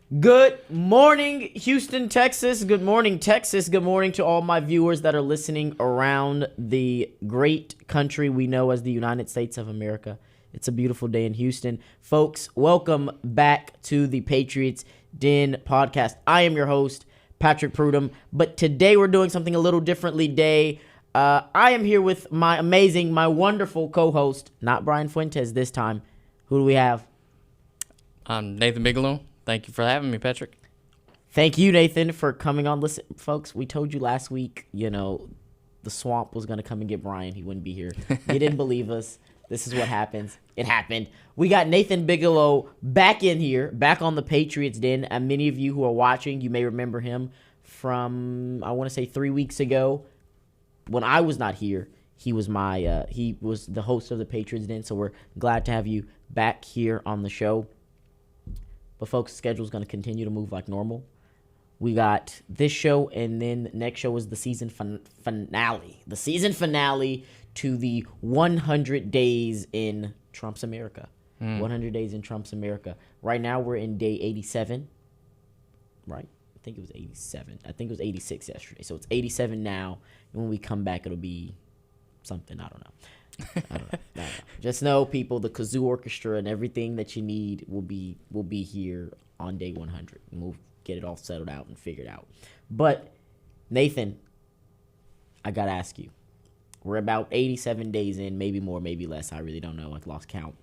Good morning, Houston, Texas. Good morning, Texas. Good morning to all my viewers that are listening around the great country we know as the United States of America. It's a beautiful day in Houston. Folks, welcome back to the Patriots Den podcast. I am your host, Patrick Prudhomme, but today we're doing something a little differently. I am here with my wonderful co-host, not Brian Fuentes this time. Who do we have? I'm Nathan Bigelow. Thank you for having me, Patrick. Thank you, Nathan, for coming on. Listen, folks, we told you last week, the swamp was going to come and get Brian. He wouldn't be here. You didn't believe us. This is what happens. It happened. We got Nathan Bigelow back in here, back on the Patriots Den. And many of you who are watching, you may remember him from, I want to say 3 weeks ago. When I was not here, he was he was the host of the Patriots Den. So we're glad to have you back here on the show. But folks, the schedule is going to continue to move like normal. We got this show, and then next show is the season finale. The season finale to the 100 days in Trump's America. 100 days in Trump's America. Right now, we're in day 87. Right? I think it was 87. I think it was 86 yesterday. So it's 87 now. And when we come back, it'll be something. I don't know. Just know, people, the kazoo orchestra and everything that you need will be here on day 100, and we'll get it all settled out and figured out. But Nathan, I gotta ask you, we're about 87 days in, maybe more, maybe less. I really don't know. I've lost count.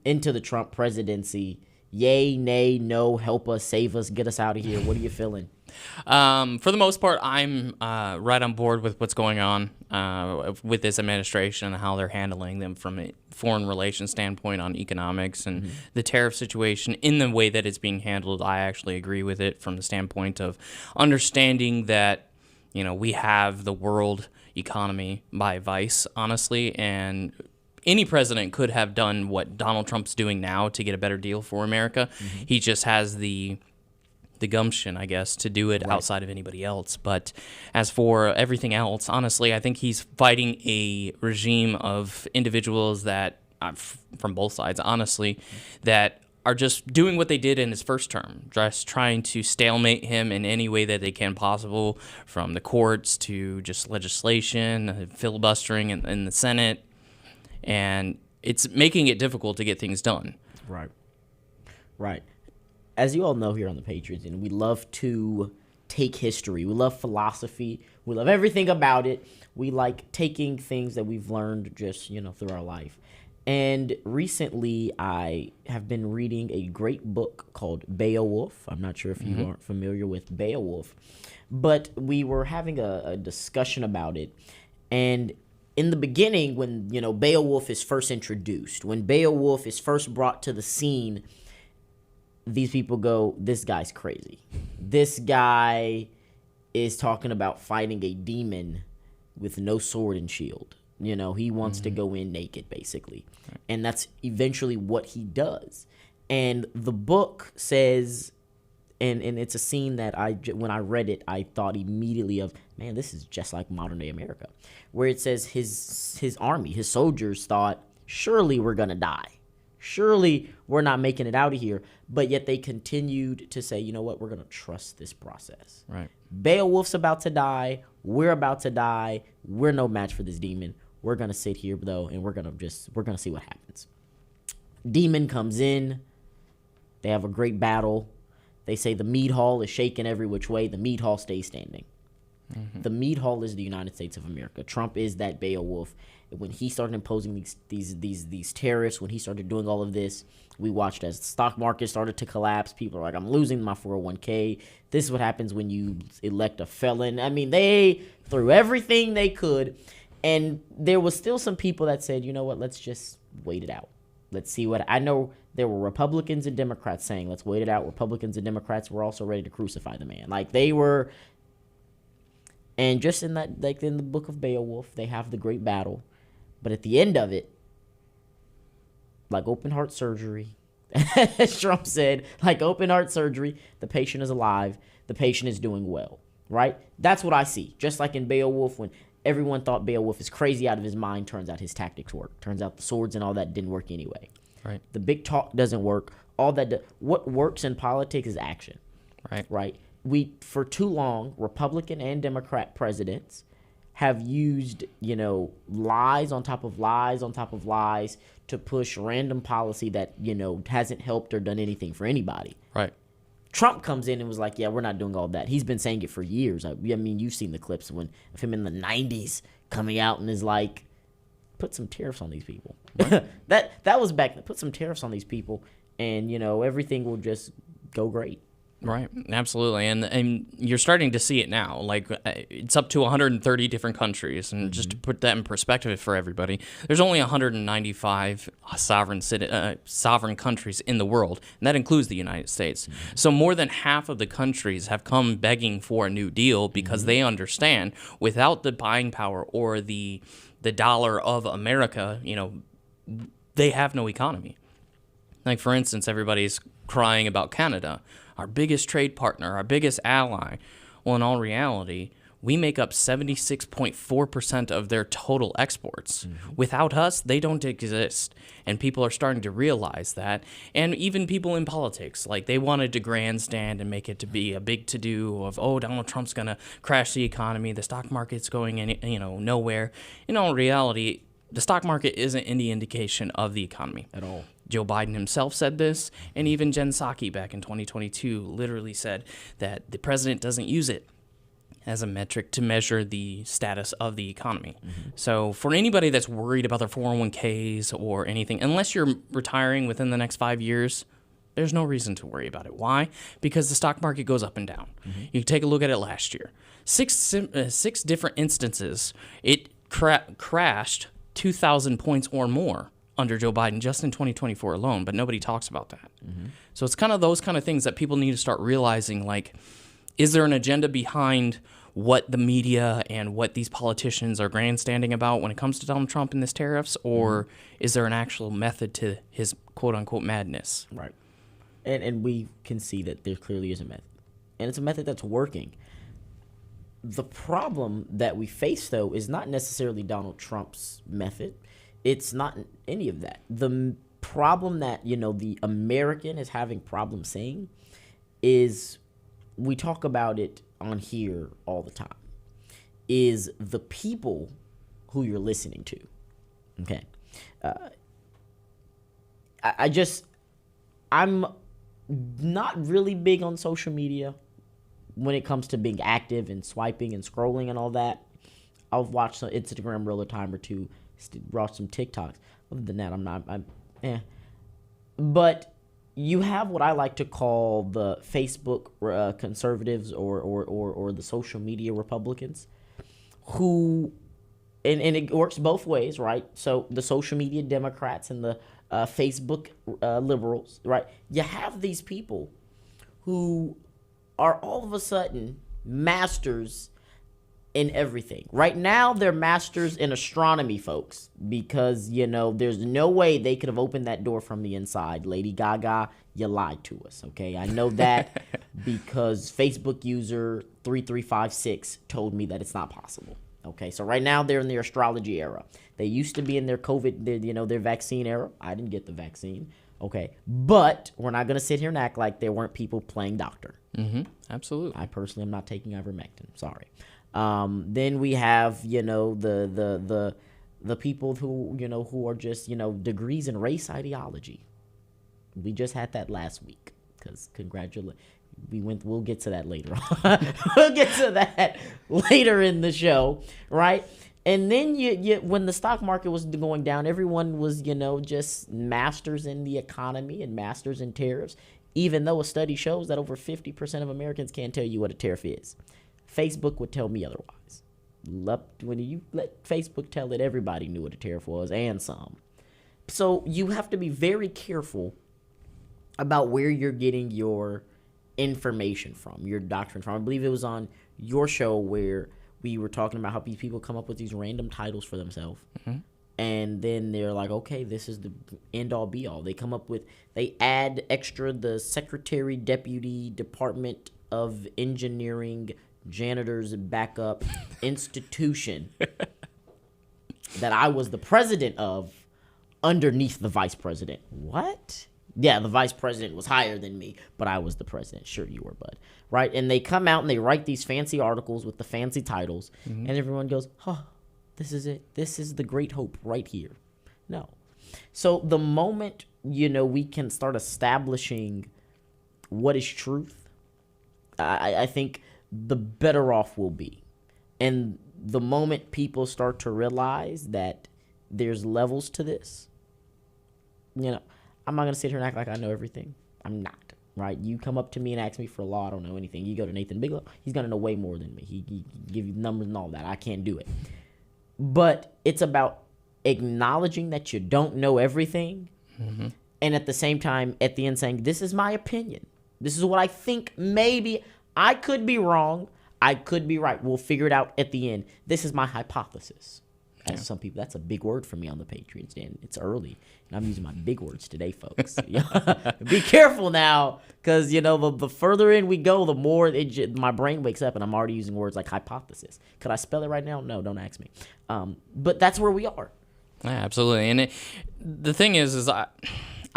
Into the Trump presidency. Yay, nay, no, help us, save us, get us out of here. What are you feeling? For the most part, I'm right on board with what's going on with this administration and how they're handling them from a foreign relations standpoint on economics and the tariff situation in the way that it's being handled. I actually agree with it from the standpoint of understanding that, we have the world economy by vice, honestly, and any president could have done what Donald Trump's doing now to get a better deal for America. He just has the gumption, I guess, to do it outside of anybody else. But as for everything else, honestly, I think he's fighting a regime of individuals that, from both sides, honestly, that are just doing what they did in his first term, just trying to stalemate him in any way that they can possible, from the courts to just legislation, filibustering in the Senate. And it's making it difficult to get things done. Right. As you all know here on the Patriots, and we love to take history. We love philosophy. We love everything about it. We like taking things that we've learned just, through our life. And recently, I have been reading a great book called Beowulf. I'm not sure if you aren't familiar with Beowulf. But we were having a discussion about it. And in the beginning, when, Beowulf is first introduced, when Beowulf is first brought to the scene, these people go, this guy's crazy. This guy is talking about fighting a demon with no sword and shield. He wants to go in naked, basically. Right. And that's eventually what he does. And the book says, and it's a scene that when I read it, I thought immediately of, man, this is just like modern day America, where it says his army, his soldiers thought, surely we're going to die. Surely we're not making it out of here. But yet they continued to say, you know what, we're going to trust this process. Right. Beowulf's about to die. We're about to die. We're no match for this demon. We're going to sit here, though, and we're going to see what happens. Demon comes in. They have a great battle. They say the mead hall is shaken every which way. The mead hall stays standing. The mead hall is the United States of America. Trump is that Beowulf. When he started imposing these tariffs, when he started doing all of this, we watched as the stock market started to collapse. People are like, I'm losing my 401k. This is what happens when you elect a felon. I mean, they threw everything they could. And there was still some people that said, you know what, let's just wait it out. Let's see what, I know there were Republicans and Democrats saying, let's wait it out. Republicans and Democrats were also ready to crucify the man. Like they were, and just in that, like in the book of Beowulf, they have the great battle. But at the end of it, like open heart surgery, as Trump said, like open heart surgery, the patient is alive, the patient is doing well, right? That's what I see. Just like in Beowulf, when everyone thought Beowulf is crazy out of his mind, turns out his tactics work. Turns out the swords and all that didn't work anyway. Right. The big talk doesn't work. all that. What works in politics is action. Right. Right. We, for too long, Republican and Democrat presidents have used, lies on top of lies on top of lies to push random policy that, hasn't helped or done anything for anybody. Right. Trump comes in and was like, yeah, we're not doing all that. He's been saying it for years. I mean, you've seen the clips of him in the 90s coming out and is like, put some tariffs on these people. that was back then. Put some tariffs on these people and, everything will just go great. Right, absolutely, and you're starting to see it now. Like it's up to 130 different countries, and just to put that in perspective for everybody, there's only 195 sovereign countries in the world, and that includes the United States. So more than half of the countries have come begging for a new deal because they understand without the buying power or the dollar of America, they have no economy. Like for instance, everybody's crying about Canada, our biggest trade partner, our biggest ally. Well, in all reality, we make up 76.4% of their total exports. Without us, they don't exist. And people are starting to realize that. And even people in politics, like they wanted to grandstand and make it to be a big to-do of, oh, Donald Trump's going to crash the economy, the stock market's going nowhere. In all reality, the stock market isn't any indication of the economy At all. Joe Biden himself said this, and even Jen Psaki back in 2022 literally said that the president doesn't use it as a metric to measure the status of the economy. So for anybody that's worried about their 401ks or anything, unless you're retiring within the next 5 years, there's no reason to worry about it. Why? Because the stock market goes up and down. You take a look at it last year. Six different instances, it crashed 2,000 points or more under Joe Biden just in 2024 alone, but nobody talks about that. So it's kind of those kind of things that people need to start realizing, like, is there an agenda behind what the media and what these politicians are grandstanding about when it comes to Donald Trump and this tariffs, or is there an actual method to his quote-unquote madness? Right. And we can see that there clearly is a method. And it's a method that's working. The problem that we face, though, is not necessarily Donald Trump's method. It's not any of that. The problem that, the American is having problems saying is, we talk about it on here all the time, is the people who you're listening to. Okay. I'm not really big on social media when it comes to being active and swiping and scrolling and all that. I'll watch some Instagram reel a time or two, watch some TikToks. Other than that, I'm But you have what I like to call the Facebook conservatives or the social media Republicans who, and it works both ways, right? So the social media Democrats and the Facebook liberals, right? You have these people who are all of a sudden masters in everything. Right now, they're masters in astronomy, folks, because, there's no way they could have opened that door from the inside. Lady Gaga, you lied to us, okay? I know that because Facebook user 3356 told me that it's not possible, okay? So right now, they're in their astrology era. They used to be in their COVID, their vaccine era. I didn't get the vaccine, okay? But we're not going to sit here and act like there weren't people playing doctor. Absolutely. I personally am not taking ivermectin. Sorry. Then we have, the people who are just, degrees in race ideology. We just had that last week because we'll get to that later on. We'll get to that later in the show. Right. And then when the stock market was going down, everyone was, just masters in the economy and masters in tariffs, even though a study shows that over 50% of Americans can't tell you what a tariff is. Facebook would tell me otherwise. When you let Facebook tell it, everybody knew what a tariff was and some. So you have to be very careful about where you're getting your information from, your doctrine from. I believe it was on your show where we were talking about how these people come up with these random titles for themselves. And then they're like, okay, this is the end all be all. They add extra the Secretary, Deputy, Department of Engineering, Janitors Backup Institution that I was the president of underneath the vice president. What? Yeah, the vice president was higher than me, but I was the president. Sure you were, bud. Right? And they come out and they write these fancy articles with the fancy titles, and everyone goes, this is it. This is the great hope right here. No. So the moment, we can start establishing what is truth, I think the better off we'll be. And the moment people start to realize that there's levels to this, I'm not going to sit here and act like I know everything. I'm not, right? You come up to me and ask me for law, I don't know anything. You go to Nathan Bigelow, he's going to know way more than me. He give you numbers and all that. I can't do it. But it's about acknowledging that you don't know everything, and at the same time, at the end saying, this is my opinion. This is what I think. Maybe I could be wrong. I could be right. We'll figure it out at the end. This is my hypothesis. As some people, that's a big word for me on the Patriots, and it's early, and I'm using my big words today, folks. Be careful now, because, the further in we go, the more my brain wakes up, and I'm already using words like hypothesis. Could I spell it right now? No, don't ask me. But that's where we are. Yeah, absolutely. And the thing is I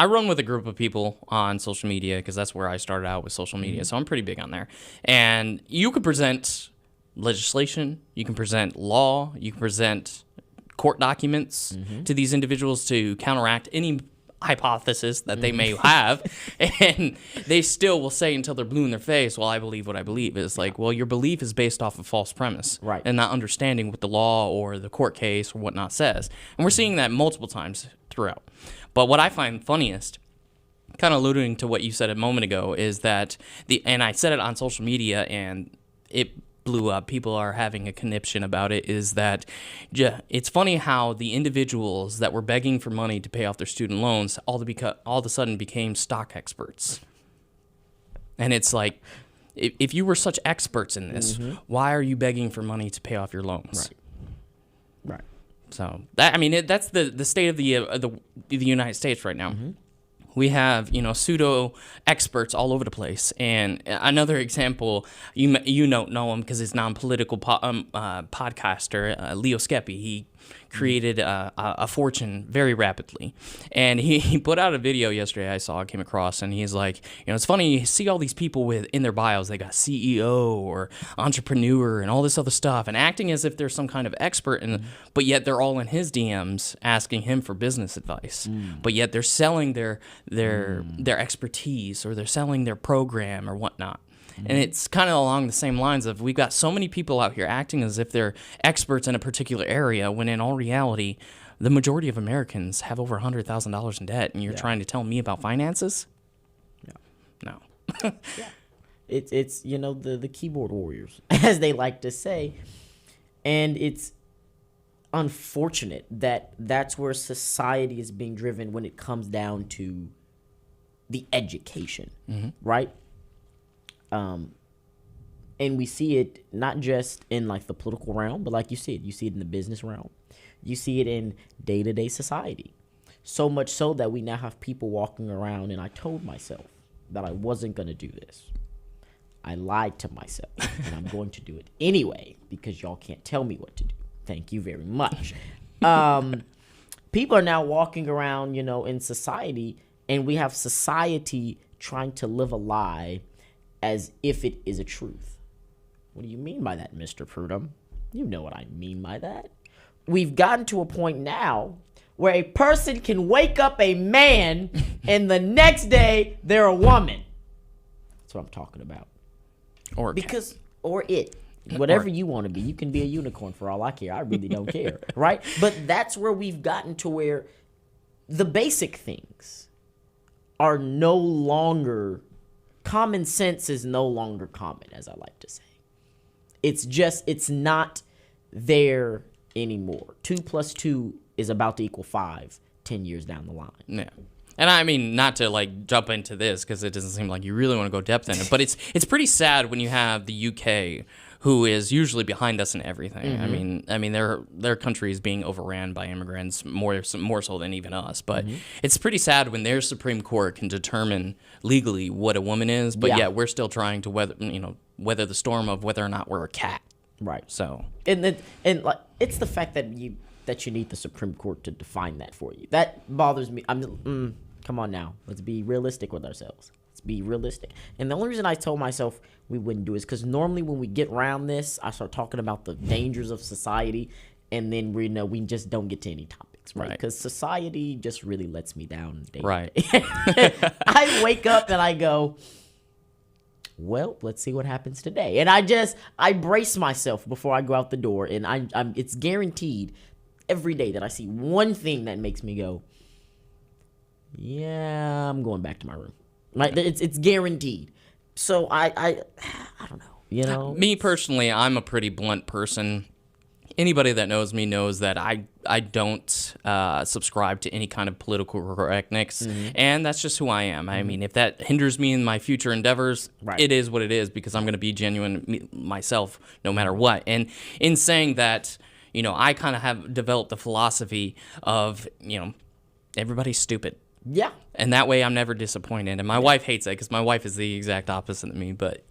run with a group of people on social media, because that's where I started out with social media, so I'm pretty big on there. And you could present legislation, you can present law, you can present court documents to these individuals to counteract any hypothesis that they may have, and they still will say until they're blue in their face, well, I believe what I believe. It's like, well, your belief is based off a false premise, right, and not understanding what the law or the court case or whatnot says. And we're seeing that multiple times throughout. But what I find funniest, kind of alluding to what you said a moment ago, is that and I said it on social media, and it blew up, people are having a conniption about it, is that it's funny how the individuals that were begging for money to pay off their student loans all of a sudden became stock experts. And it's like, if you were such experts in this, why are you begging for money to pay off your loans? Right. So that's the state of the United States right now. We have, pseudo experts all over the place. And another example, you don't know him because he's non-political podcaster, Leo Skepi. He created a fortune very rapidly. And he put out a video yesterday I came across, and he's like, it's funny, you see all these people in their bios, they got CEO or entrepreneur and all this other stuff, and acting as if they're some kind of expert, but yet they're all in his DMs asking him for business advice. But yet they're selling their expertise, or they're selling their program or whatnot. And it's kind of along the same lines of, we've got so many people out here acting as if they're experts in a particular area, when in all reality, the majority of Americans have over $100,000 in debt, and you're trying to tell me about finances? No. It's the keyboard warriors, as they like to say, and it's unfortunate that that's where society is being driven when it comes down to the education, right? And we see it not just in like the political realm, but like you see it in the business realm. You see it in day-to-day society. So much so that we now have people walking around, and I told myself that I wasn't going to do this. I lied to myself, and I'm going to do it anyway, because y'all can't tell me what to do. Thank you very much. People are now walking around, in society, and we have society trying to live a lie as if it is a truth. What do you mean by that, Mr. Prudhomme? You know what I mean by that. We've gotten to a point now where a person can wake up a man and the next day they're a woman. That's what I'm talking about. Or it. Whatever you want to be. You can be a unicorn for all I care. I really don't care, right? But that's where we've gotten to, where the basic things are no longer, common sense is no longer common, as I like to say. It's not there anymore. 2 + 2 is about to equal 5 10 years down the line. Yeah. And I mean, not to like jump into this, because it doesn't seem like you really want to go depth in it, but it's pretty sad when you have the UK, who is usually behind us in everything. I mean, their country is being overran by immigrants more so than even us. But it's pretty sad when their Supreme Court can determine legally what a woman is, but yet we're still trying to weather the storm of whether or not we're a cat. Right. So and like, it's the fact that you need the Supreme Court to define that for you. That bothers me. Come Come on now. Let's be realistic with ourselves. Let's be realistic. And the only reason I told myself we wouldn't do it is because normally when we get around this, I start talking about the dangers of society, and then we just don't get to any topics, right? Because society just really lets me down day Right. to day. I wake up and I go, well, let's see what happens today. And I brace myself before I go out the door, and it's guaranteed every day that I see one thing that makes me go, yeah, I'm going back to my room. Like, it's guaranteed. So I don't know, you know. Me personally, I'm a pretty blunt person. Anybody that knows me knows that I don't subscribe to any kind of political correctness, and that's just who I am. I mean, if that hinders me in my future endeavors, it is what it is, because I'm going to be genuine myself no matter what. And in saying that, you know, I kind of have developed the philosophy of, you know, everybody's stupid. Yeah. And that way I'm never disappointed. And my wife hates that because my wife is the exact opposite of me. But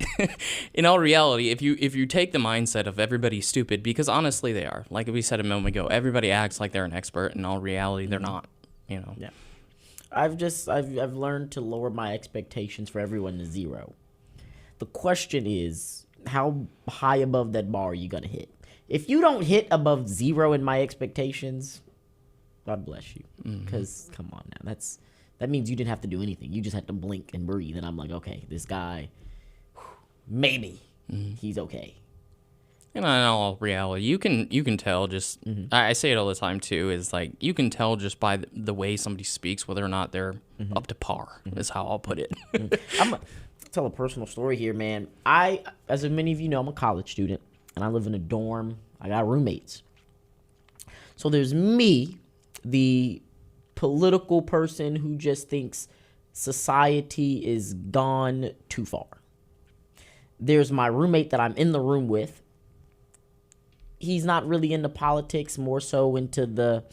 in all reality, if you take the mindset of everybody's stupid, because honestly they are. Like we said a moment ago, everybody acts like they're an expert. In all reality, they're not, you know. Yeah. I've learned to lower my expectations for everyone to zero. The question is, how high above that bar are you going to hit? If you don't hit above zero in my expectations, God bless you. Because, come on now, that means you didn't have to do anything. You just had to blink and breathe. And I'm like, okay, this guy, maybe he's okay. And in all reality, you can tell just, I say it all the time too, is like, you can tell just by the way somebody speaks whether or not they're up to par, is how I'll put it. I'm going to tell a personal story here, man. As many of you know, I'm a college student, and I live in a dorm. I got roommates. So there's me, the political person who just thinks society is gone too far. There's my roommate that I'm in the room with. He's not really into politics, more so into the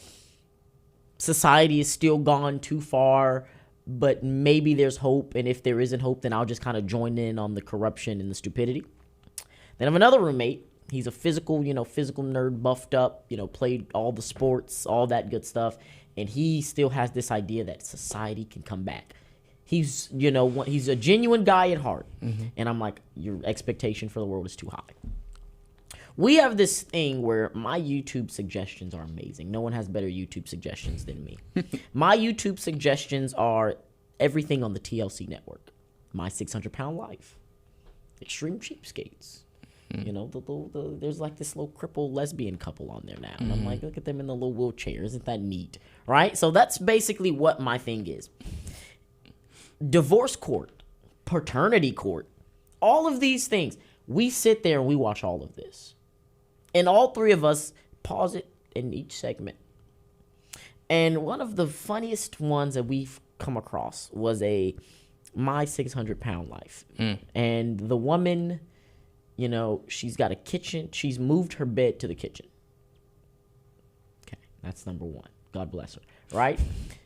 society is still gone too far, but maybe there's hope, and if there isn't hope, then I'll just kind of join in on the corruption and the stupidity. Then I have another roommate. He's a physical nerd, buffed up, played all the sports, all that good stuff. And he still has this idea that society can come back. He's a genuine guy at heart. And I'm like, your expectation for the world is too high. We have this thing where my YouTube suggestions are amazing. No one has better YouTube suggestions than me. My YouTube suggestions are everything on the TLC network. My 600-Pound Life. Extreme Cheapskates. There's like this little crippled lesbian couple on there now. And I'm like, look at them in the little wheelchair. Isn't that neat? Right? So that's basically what my thing is. Divorce court, paternity court, all of these things. We sit there and we watch all of this. And all three of us pause it in each segment. And one of the funniest ones that we've come across was My 600-Pound Life. And the woman, she's got a kitchen. She's moved her bed to the kitchen. Okay, that's number one. God bless her, right?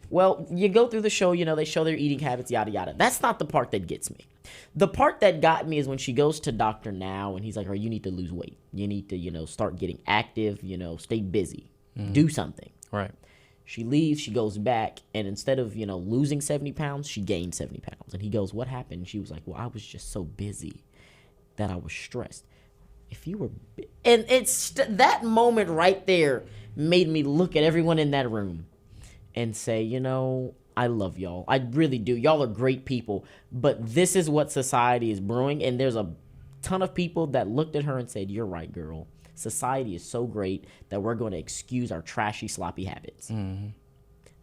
Well, you go through the show, they show their eating habits, yada, yada. That's not the part that gets me. The part that got me is when she goes to Dr. Now, and he's like, you need to lose weight. You need to, start getting active, stay busy. Do something. Right. She leaves, she goes back, and instead of, losing 70 pounds, she gained 70 pounds. And he goes, what happened? And she was like, well, I was just so busy that I was stressed. If you were, and it's that moment right there made me look at everyone in that room and say, I love y'all. I really do. Y'all are great people, but this is what society is brewing. And there's a ton of people that looked at her and said, you're right, girl. Society is so great that we're going to excuse our trashy, sloppy habits.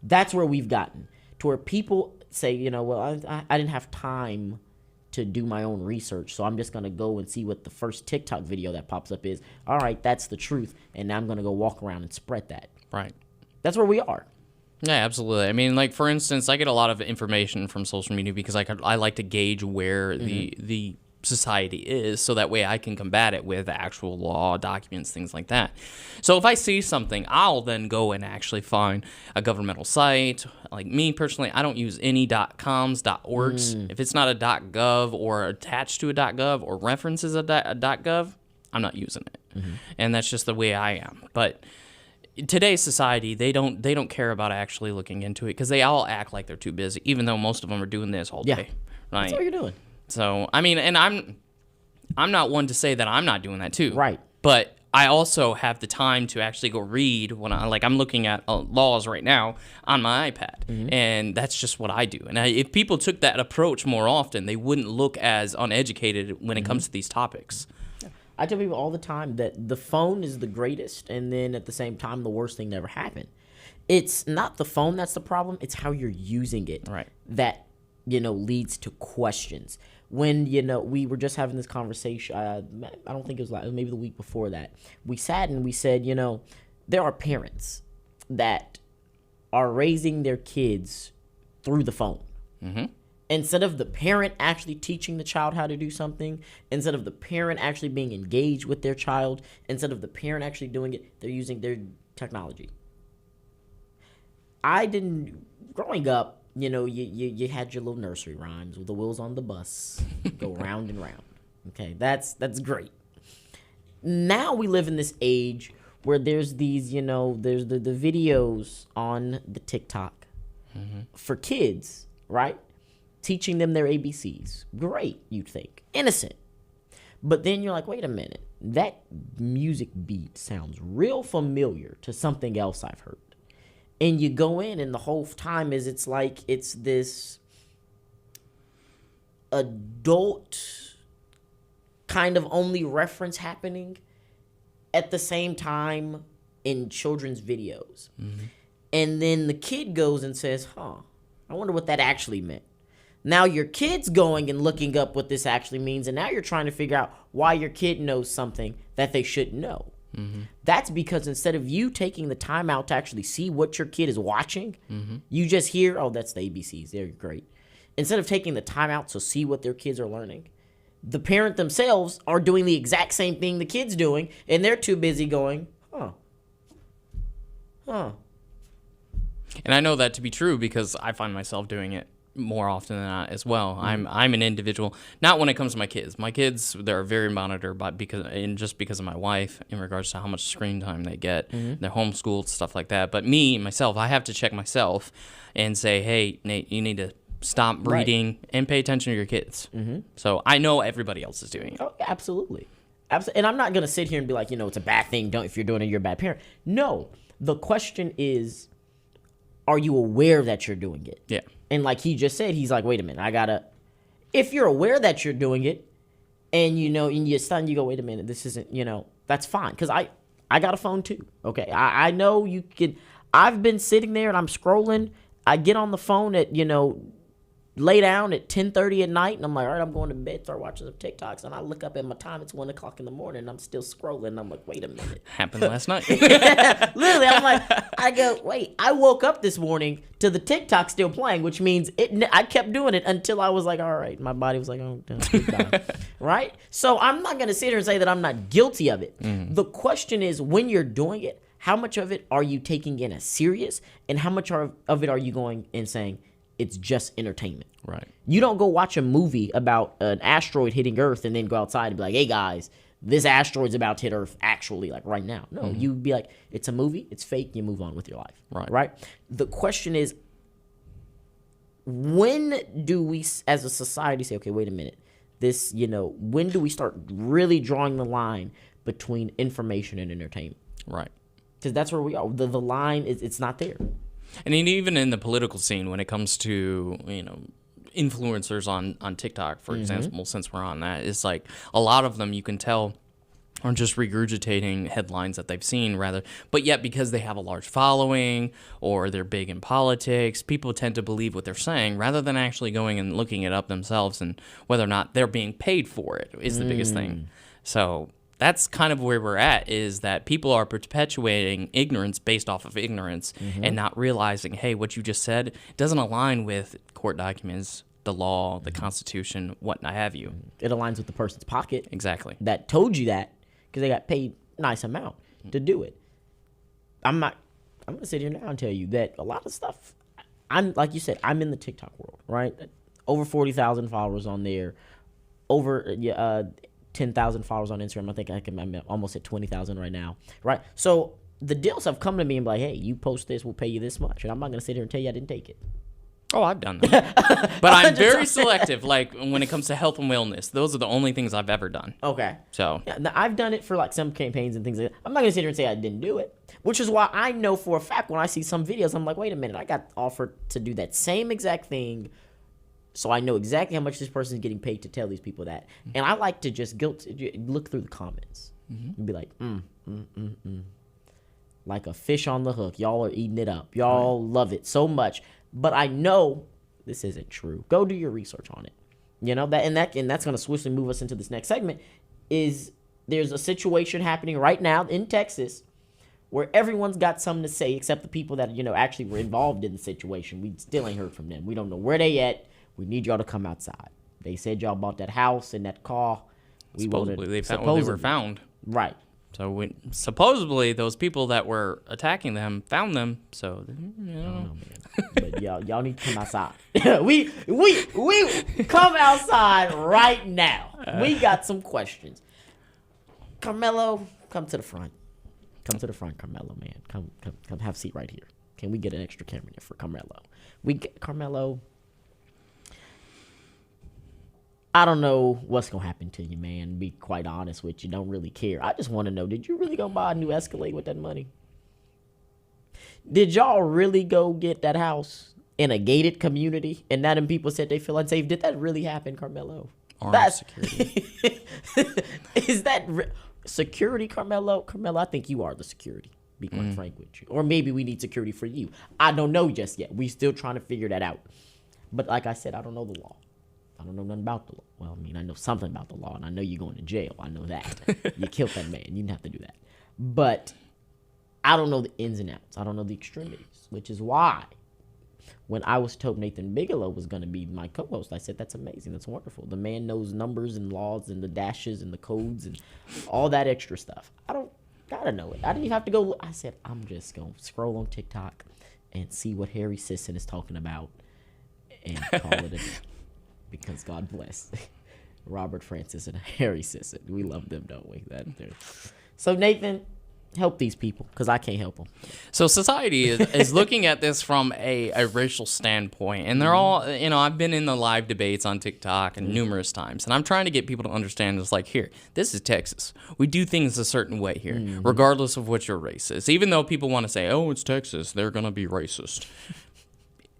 That's where we've gotten to where people say, well, I didn't have time to do my own research, so I'm just going to go and see what the first TikTok video that pops up is. All right, that's the truth, and now I'm going to go walk around and spread that. Right. That's where we are. Yeah, absolutely. I mean, like, for instance, I get a lot of information from social media because I like to gauge where the society is, so that way I can combat it with actual law, documents, things like that. So if I see something, I'll then go and actually find a governmental site. Like me personally, I don't use any .coms, .orgs. If it's not a .gov or attached to a .gov or references a .gov, I'm not using it. And that's just the way I am. But today's society, they don't care about actually looking into it because they all act like they're too busy, even though most of them are doing this all day. Right? That's what you're doing. So I mean, and I'm not one to say that I'm not doing that too. Right. But I also have the time to actually go read when I'm looking at laws right now on my iPad, and that's just what I do. And if people took that approach more often, they wouldn't look as uneducated when it comes to these topics. I tell people all the time that the phone is the greatest, and then at the same time, the worst thing never happened. It's not the phone that's the problem; it's how you're using it. Right. That leads to questions. When we were just having this conversation, I don't think it was maybe the week before that. We sat and we said, there are parents that are raising their kids through the phone. Instead of the parent actually teaching the child how to do something, instead of the parent actually being engaged with their child, instead of the parent actually doing it, they're using their technology. Growing up, you had your little nursery rhymes with the wheels on the bus go round and round. Okay, that's great. Now we live in this age where there's these, there's the videos on the TikTok for kids, right? Teaching them their ABCs. Great, you'd think. Innocent. But then you're like, wait a minute. That music beat sounds real familiar to something else I've heard. And you go in, and the whole time it's this adult kind of only reference happening at the same time in children's videos. And then the kid goes and says, I wonder what that actually meant. Now your kid's going and looking up what this actually means, and now you're trying to figure out why your kid knows something that they shouldn't know. That's because instead of you taking the time out to actually see what your kid is watching, you just hear, oh, that's the ABCs. They're great. Instead of taking the time out to see what their kids are learning, the parent themselves are doing the exact same thing the kid's doing, and they're too busy going, And I know that to be true because I find myself doing it more often than not as well. I'm an individual, not when it comes to my kids. My kids, they're very monitored just because of my wife in regards to how much screen time they get. They're homeschooled, stuff like that. But myself, I have to check myself and say, hey, Nate, you need to stop reading and pay attention to your kids. So I know everybody else is doing it. Oh, absolutely. And I'm not going to sit here and be like, it's a bad thing. If you're doing it, you're a bad parent. No. The question is, are you aware that you're doing it? Yeah. And like he just said, he's like, wait a minute, if you're aware that you're doing it and and you're stunned, you go, wait a minute, this isn't, that's fine. Cause I got a phone too. Okay. I know you can, I've been sitting there and I'm scrolling. I get on the phone at, lay down at 10:30 at night, and I'm like, all right, I'm going to bed, start watching some TikToks, and I look up at my time, it's 1 o'clock in the morning, and I'm still scrolling, and I'm like, wait a minute. Happened last night. Literally, I'm like, I woke up this morning to the TikTok still playing, which means I kept doing it until I was like, all right, my body was like, oh, goodbye. Right? So I'm not going to sit here and say that I'm not guilty of it. The question is, when you're doing it, how much of it are you taking in as serious, and how much of it are you going and saying, it's just entertainment. Right. You don't go watch a movie about an asteroid hitting Earth and then go outside and be like, hey, guys, this asteroid's about to hit Earth actually, like right now. No, you'd be like, it's a movie, it's fake, you move on with your life. Right? The question is, when do we as a society say, okay, wait a minute, this, when do we start really drawing the line between information and entertainment? Right. Because that's where we are. The line it's not there. And even in the political scene, when it comes to, influencers on TikTok, for example, since we're on that, it's like a lot of them you can tell are just regurgitating headlines that they've seen but yet because they have a large following or they're big in politics, people tend to believe what they're saying rather than actually going and looking it up themselves, and whether or not they're being paid for it is the biggest thing. So that's kind of where we're at, is that people are perpetuating ignorance based off of ignorance and not realizing, hey, what you just said doesn't align with court documents, the law, the Constitution, what have you. It aligns with the person's pocket. Exactly. That told you that because they got paid a nice amount to do it. I'm going to sit here now and tell you that a lot of stuff, like you said, I'm in the TikTok world, right? Over 40,000 followers on there, over 10,000 followers on Instagram. I think I'm almost at 20,000 right now, right? So the deals have come to me and be like, hey, you post this, we'll pay you this much. And I'm not going to sit here and tell you I didn't take it. Oh, I've done that. But I'm very selective. Like, when it comes to health and wellness, those are the only things I've ever done. Okay. So. Yeah, now, I've done it for like some campaigns and things like that. I'm not going to sit here and say I didn't do it, which is why I know for a fact when I see some videos, I'm like, wait a minute, I got offered to do that same exact thing. So I know exactly how much this person is getting paid to tell these people that. And I like to just look through the comments and be like, like a fish on the hook. Y'all are eating it up. Y'all love it so much. But I know this isn't true. Go do your research on it. You know, that's going to swiftly move us into this next segment. Is there's a situation happening right now in Texas where everyone's got something to say except the people that, actually were involved in the situation. We still ain't heard from them. We don't know where they at. We need y'all to come outside. They said y'all bought that house and that car. Supposedly they were found. Right. So supposedly those people that were attacking them found them. So But y'all need to come outside. we come outside right now. We got some questions. Carmelo, come to the front. Come to the front, Carmelo, man. Come have a seat right here. Can we get an extra camera there for Carmelo? Carmelo. I don't know what's going to happen to you, man. Be quite honest with you. Don't really care. I just want to know, did you really go buy a new Escalade with that money? Did y'all really go get that house in a gated community? And now them people said they feel unsafe. Did that really happen, Carmelo? Armed security. Is that security, Carmelo? Carmelo, I think you are the security, be quite frank with you. Or maybe we need security for you. I don't know just yet. We still trying to figure that out. But like I said, I don't know the law. I don't know nothing about the law. Well, I mean, I know something about the law, and I know you're going to jail. I know that. You killed that man. You didn't have to do that. But I don't know the ins and outs. I don't know the extremities, which is why when I was told Nathan Bigelow was going to be my co-host, I said, that's amazing. That's wonderful. The man knows numbers and laws and the dashes and the codes and all that extra stuff. I don't got to know it. I didn't even have to go. I said, I'm just going to scroll on TikTok and see what Harry Sisson is talking about and call it a day. Because God bless Robert Francis and Harry Sisson. We love them, don't we? So, Nathan, help these people because I can't help them. So society is looking at this from a racial standpoint. And they're all, I've been in the live debates on TikTok and numerous times. And I'm trying to get people to understand it's like, here, this is Texas. We do things a certain way here, regardless of what your race is. Even though people want to say, oh, it's Texas, they're going to be racist.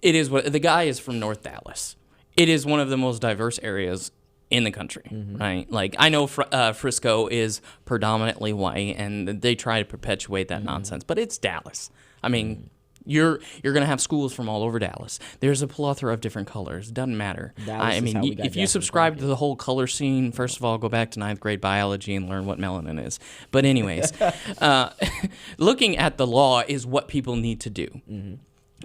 It is what the guy is from North Dallas. It is one of the most diverse areas in the country, right? Like, I know Frisco is predominantly white, and they try to perpetuate that nonsense, but it's Dallas. I mean, you're going to have schools from all over Dallas. There's a plethora of different colors. It doesn't matter. I mean, if you subscribe to the whole color scene, first of all, go back to 9th grade biology and learn what melanin is. But anyways, looking at the law is what people need to do.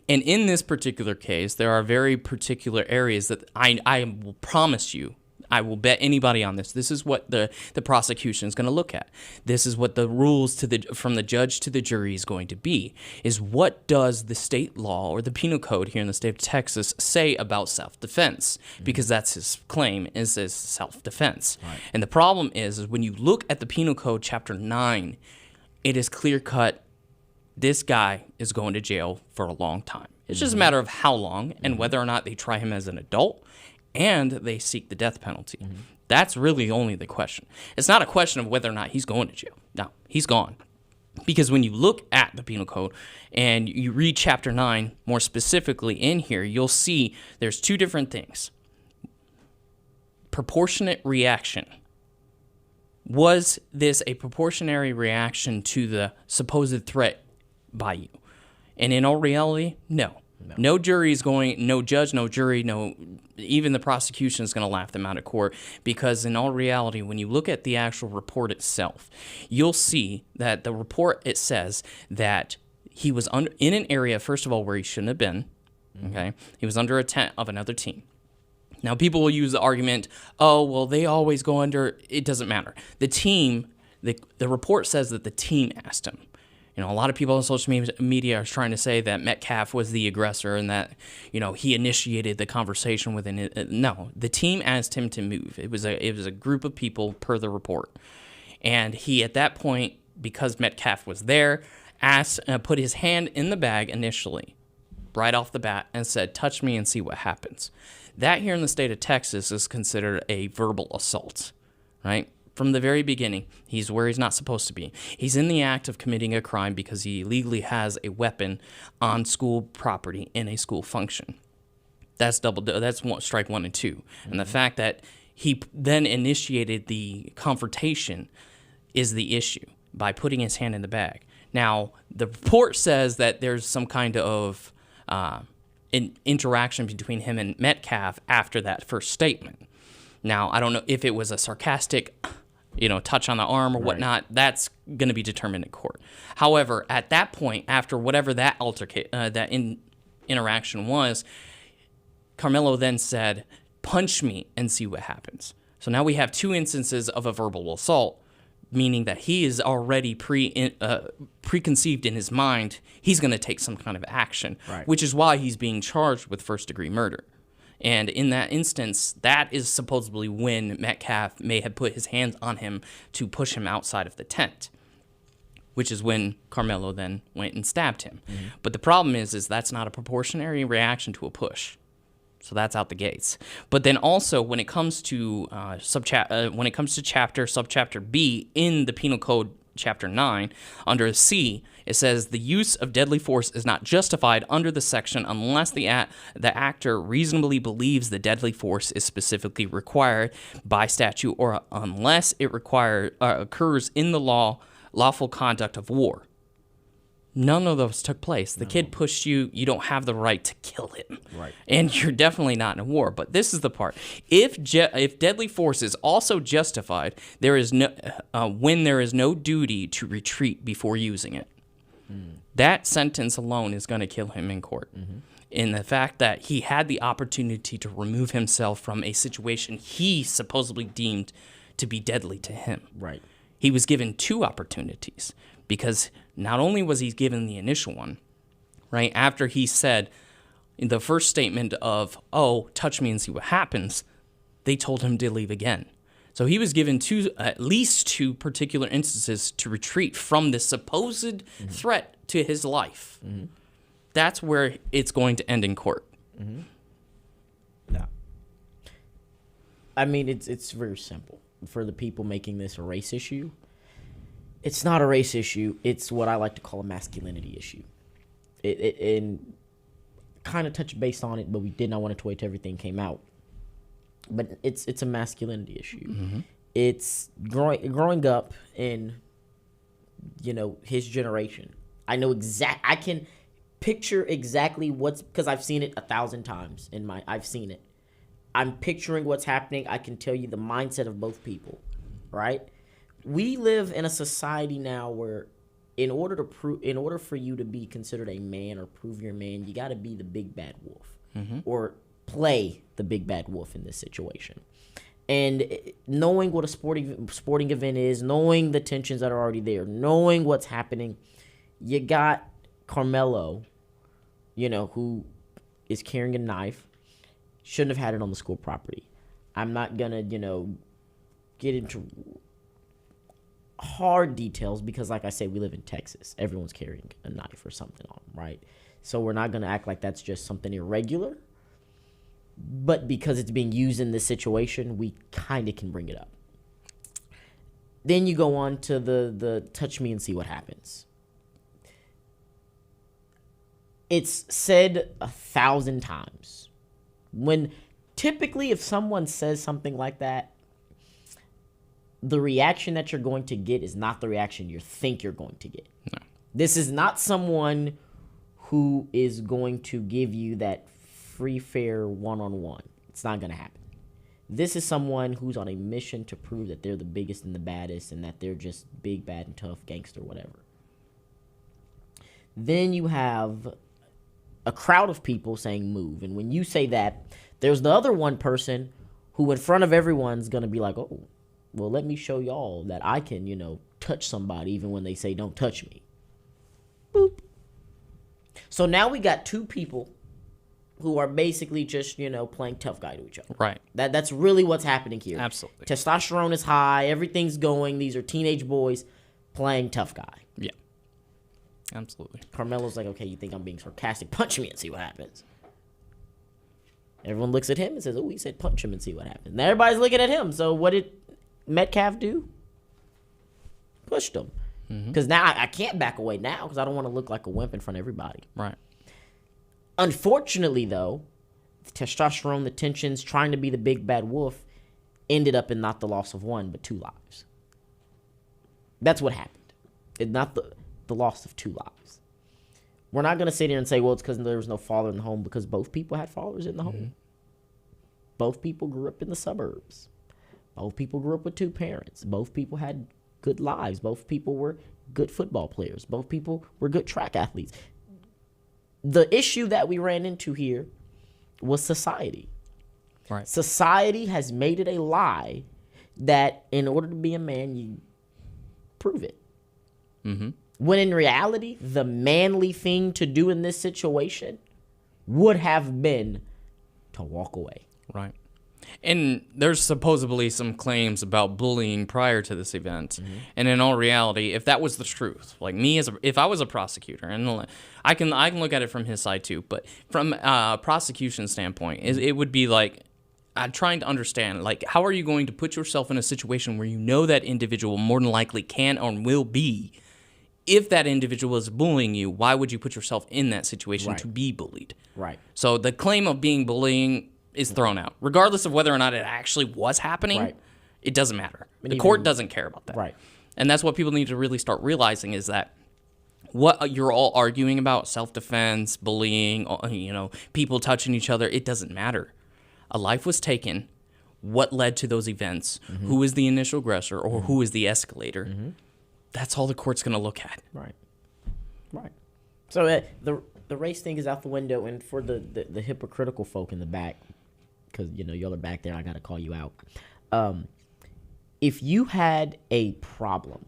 And in this particular case, there are very particular areas that I will promise you, I will bet anybody on this. This is what the prosecution is going to look at. This is what the rules from the judge to the jury is going to be, is what does the state law or the penal code here in the state of Texas say about self-defense? Because that's his claim, is self-defense. Right. And the problem is when you look at the penal code, chapter 9, it is clear-cut. This guy is going to jail for a long time. It's just a matter of how long and whether or not they try him as an adult and they seek the death penalty. That's really only the question. It's not a question of whether or not he's going to jail. No, he's gone. Because when you look at the penal code and you read chapter 9 more specifically in here, you'll see there's two different things. Proportionate reaction. Was this a proportionary reaction to the supposed threat by you? And in all reality, no. No jury is going, no judge, no jury, no, even the prosecution is going to laugh them out of court, because in all reality, when you look at the actual report itself, you'll see that the report, it says that he was in an area, first of all, where he shouldn't have been, okay? He was under a tent of another team. Now, people will use the argument, oh, well, they always go under, it doesn't matter. The team, the report says that the team asked him. A lot of people on social media are trying to say that Metcalf was the aggressor and that, he initiated the conversation with it. No, the team asked him to move. It was a group of people per the report. And he, at that point, because Metcalf was there, put his hand in the bag initially, right off the bat, and said, "Touch me and see what happens." That here in the state of Texas is considered a verbal assault, right? From the very beginning, he's where he's not supposed to be. He's in the act of committing a crime because he illegally has a weapon on school property in a school function. That's strike 1 and 2. And the fact that he then initiated the confrontation is the issue by putting his hand in the bag. Now, the report says that there's some kind of an interaction between him and Metcalf after that first statement. Now, I don't know if it was a sarcastic, touch on the arm or whatnot. That's going to be determined in court. However, at that point, after whatever that interaction was, Carmelo then said, "Punch me and see what happens." So now we have 2 instances of a verbal assault, meaning that he is already preconceived in his mind he's going to take some kind of action, which is why he's being charged with first-degree murder. And in that instance, that is supposedly when Metcalf may have put his hands on him to push him outside of the tent, which is when Carmelo then went and stabbed him. Mm-hmm. But the problem is that's not a proportionary reaction to a push. So that's out the gates. But then also when it comes to subchapter B in the Penal Code Chapter 9, under C, it says the use of deadly force is not justified under the section unless the actor reasonably believes the deadly force is specifically required by statute or unless it occurs in the lawful conduct of war. None of those took place. The kid pushed you. You don't have the right to kill him. Right. And you're definitely not in a war. But this is the part. If deadly force is also justified, there is no when there is no duty to retreat before using it. That sentence alone is going to kill him in court. Mm-hmm. In the fact that he had the opportunity to remove himself from a situation he supposedly deemed to be deadly to him. Right. He was given 2 opportunities. Because not only was he given the initial one, right, after he said in the first statement of, "Oh, touch me and see what happens," they told him to leave again. So he was given at least 2 particular instances to retreat from this supposed threat to his life. Mm-hmm. That's where it's going to end in court. Mm-hmm. Yeah. I mean, it's very simple. For the people making this a race issue, it's not a race issue. It's what I like to call a masculinity issue. And kind of touched base on it, but we did not want to wait till everything came out. But it's a masculinity issue. Mm-hmm. It's growing up in, his generation. I can picture exactly because I've seen it 1,000 times I've seen it. I'm picturing what's happening. I can tell you the mindset of both people, right? We live in a society now where in order for you to be considered a man or prove you're a man, you got to be the big bad wolf or play the big bad wolf in this situation. And knowing what a sporting event is, knowing the tensions that are already there, knowing what's happening, you got Carmelo, who is carrying a knife, shouldn't have had it on the school property. I'm not going to, get into hard details because, like I say, we live in Texas. Everyone's carrying a knife or something on them, right? So we're not going to act like that's just something irregular. But because it's being used in this situation, we kind of can bring it up. Then you go on to the touch me and see what happens. It's said 1,000 times. When typically if someone says something like that, the reaction that you're going to get is not the reaction you think you're going to get. No. This is not someone who is going to give you that free, fair one-on-one. It's not going to happen. This is someone who's on a mission to prove that they're the biggest and the baddest and that they're just big, bad, and tough, gangster, whatever. Then you have a crowd of people saying move. And when you say that, there's the other one person who in front of everyone's going to be like, oh, well, let me show y'all that I can, touch somebody even when they say don't touch me. Boop. So now we got 2 people who are basically just, playing tough guy to each other. Right. That's really what's happening here. Absolutely. Testosterone is high. Everything's going. These are teenage boys playing tough guy. Yeah. Absolutely. Carmelo's like, okay, you think I'm being sarcastic? Punch me and see what happens. Everyone looks at him and says, oh, he said punch him and see what happens. Now everybody's looking at him. So what did Metcalf do? Pushed him. Because now I can't back away now because I don't want to look like a wimp in front of everybody. Right. Unfortunately, though, the testosterone, the tensions, trying to be the big bad wolf ended up in not the loss of one, but 2 lives. That's what happened. Not the loss of 2 lives. We're not going to sit here and say, well, it's because there was no father in the home, because both people had fathers in the home. Both people grew up in the suburbs. Both people grew up with 2 parents. Both people had good lives. Both people were good football players. Both people were good track athletes. The issue that we ran into here was society. Right. Society has made it a lie that in order to be a man, you prove it. When in reality, the manly thing to do in this situation would have been to walk away. Right. And there's supposedly some claims about bullying prior to this event. And in all reality, if that was the truth, like me if I was a prosecutor, and I can look at it from his side too, but from a prosecution standpoint, it would be like, I'm trying to understand, like, how are you going to put yourself in a situation where you know that individual more than likely can or will be? If that individual is bullying you, why would you put yourself in that situation to be bullied? Right. So the claim of being bullying is thrown out. Regardless of whether or not it actually was happening, it doesn't matter. The court doesn't care about that. Right. And that's what people need to really start realizing is that what you're all arguing about, self-defense, bullying, people touching each other, it doesn't matter. A life was taken. What led to those events? Who is the initial aggressor or who is the escalator? That's all the court's going to look at. Right. So the race thing is out the window, and for the hypocritical folk in the back, because y'all are back there, I got to call you out. If you had a problem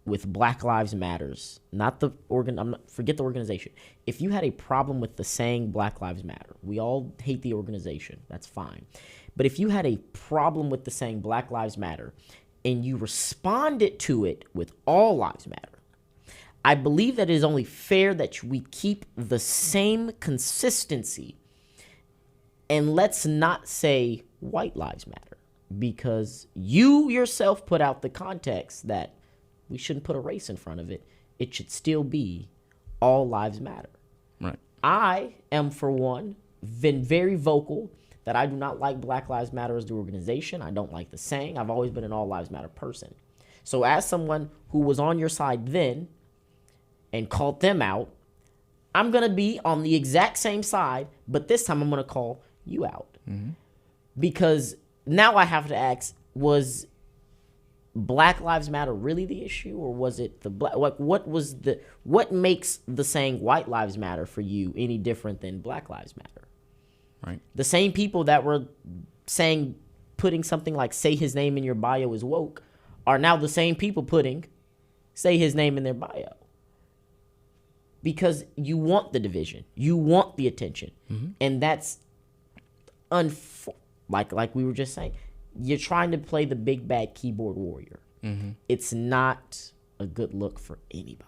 with Black Lives Matters, forget the organization. If you had a problem with the saying Black Lives Matter, we all hate the organization. That's fine. But if you had a problem with the saying Black Lives Matter, and you responded to it with all lives matter, I believe that it is only fair that we keep the same consistency, and let's not say white lives matter, because you yourself put out the context that we shouldn't put a race in front of it. It should still be all lives matter. Right. I am, for one, been very vocal that I do not like Black Lives Matter as the organization. I don't like the saying. I've always been an all lives matter person. So as someone who was on your side then and called them out, I'm going to be on the exact same side, but this time I'm going to call you out. Because now I have to ask, was Black Lives Matter really the issue, or was it the black? Like, what makes the saying White Lives Matter for you any different than Black Lives Matter? Right. The same people that were saying, putting something like "say his name in your bio is woke" are now the same people putting "say his name" in their bio. Because you want the division, you want the attention, and that's like we were just saying. You're trying to play the big bad keyboard warrior. It's not a good look for anybody.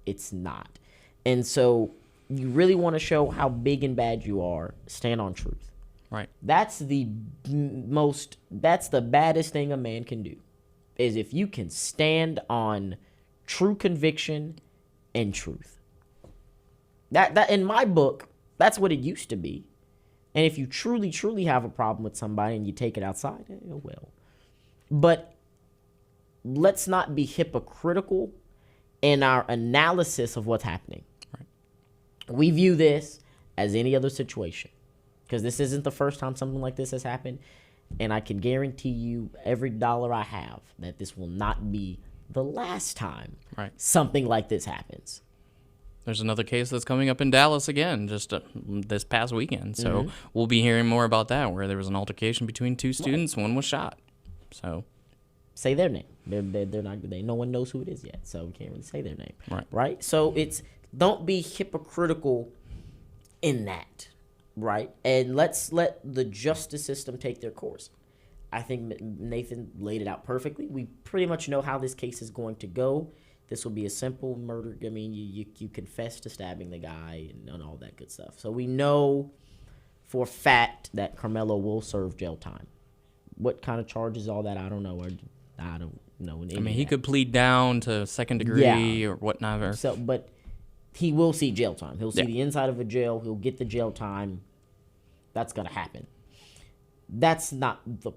It's not. And so you really want to show how big and bad you are, stand on truth. Right. That's the baddest thing a man can do, is if you can stand on true conviction and truth. That in my book, that's what it used to be. And if you truly, truly have a problem with somebody and you take it outside, well. But let's not be hypocritical in our analysis of what's happening. Right. We view this as any other situation, because this isn't the first time something like this has happened. And I can guarantee you every dollar I have that this will not be the last time something like this happens. There's another case that's coming up in Dallas again, just this past weekend. So we'll be hearing more about that, where there was an altercation between 2 students. One was shot. So say their name. They're not. No one knows who it is yet, so we can't really say their name. Right. So don't be hypocritical in that. Right. And let's let the justice system take their course. I think Nathan laid it out perfectly. We pretty much know how this case is going to go. This will be a simple murder. I mean, you confess to stabbing the guy and all that good stuff. So we know for a fact that Carmelo will serve jail time. What kind of charges, all that, I don't know. I don't know. I mean, he could plead down to second degree or whatnot. So, but he will see jail time. He'll see the inside of a jail. He'll get the jail time. That's going to happen. That's not the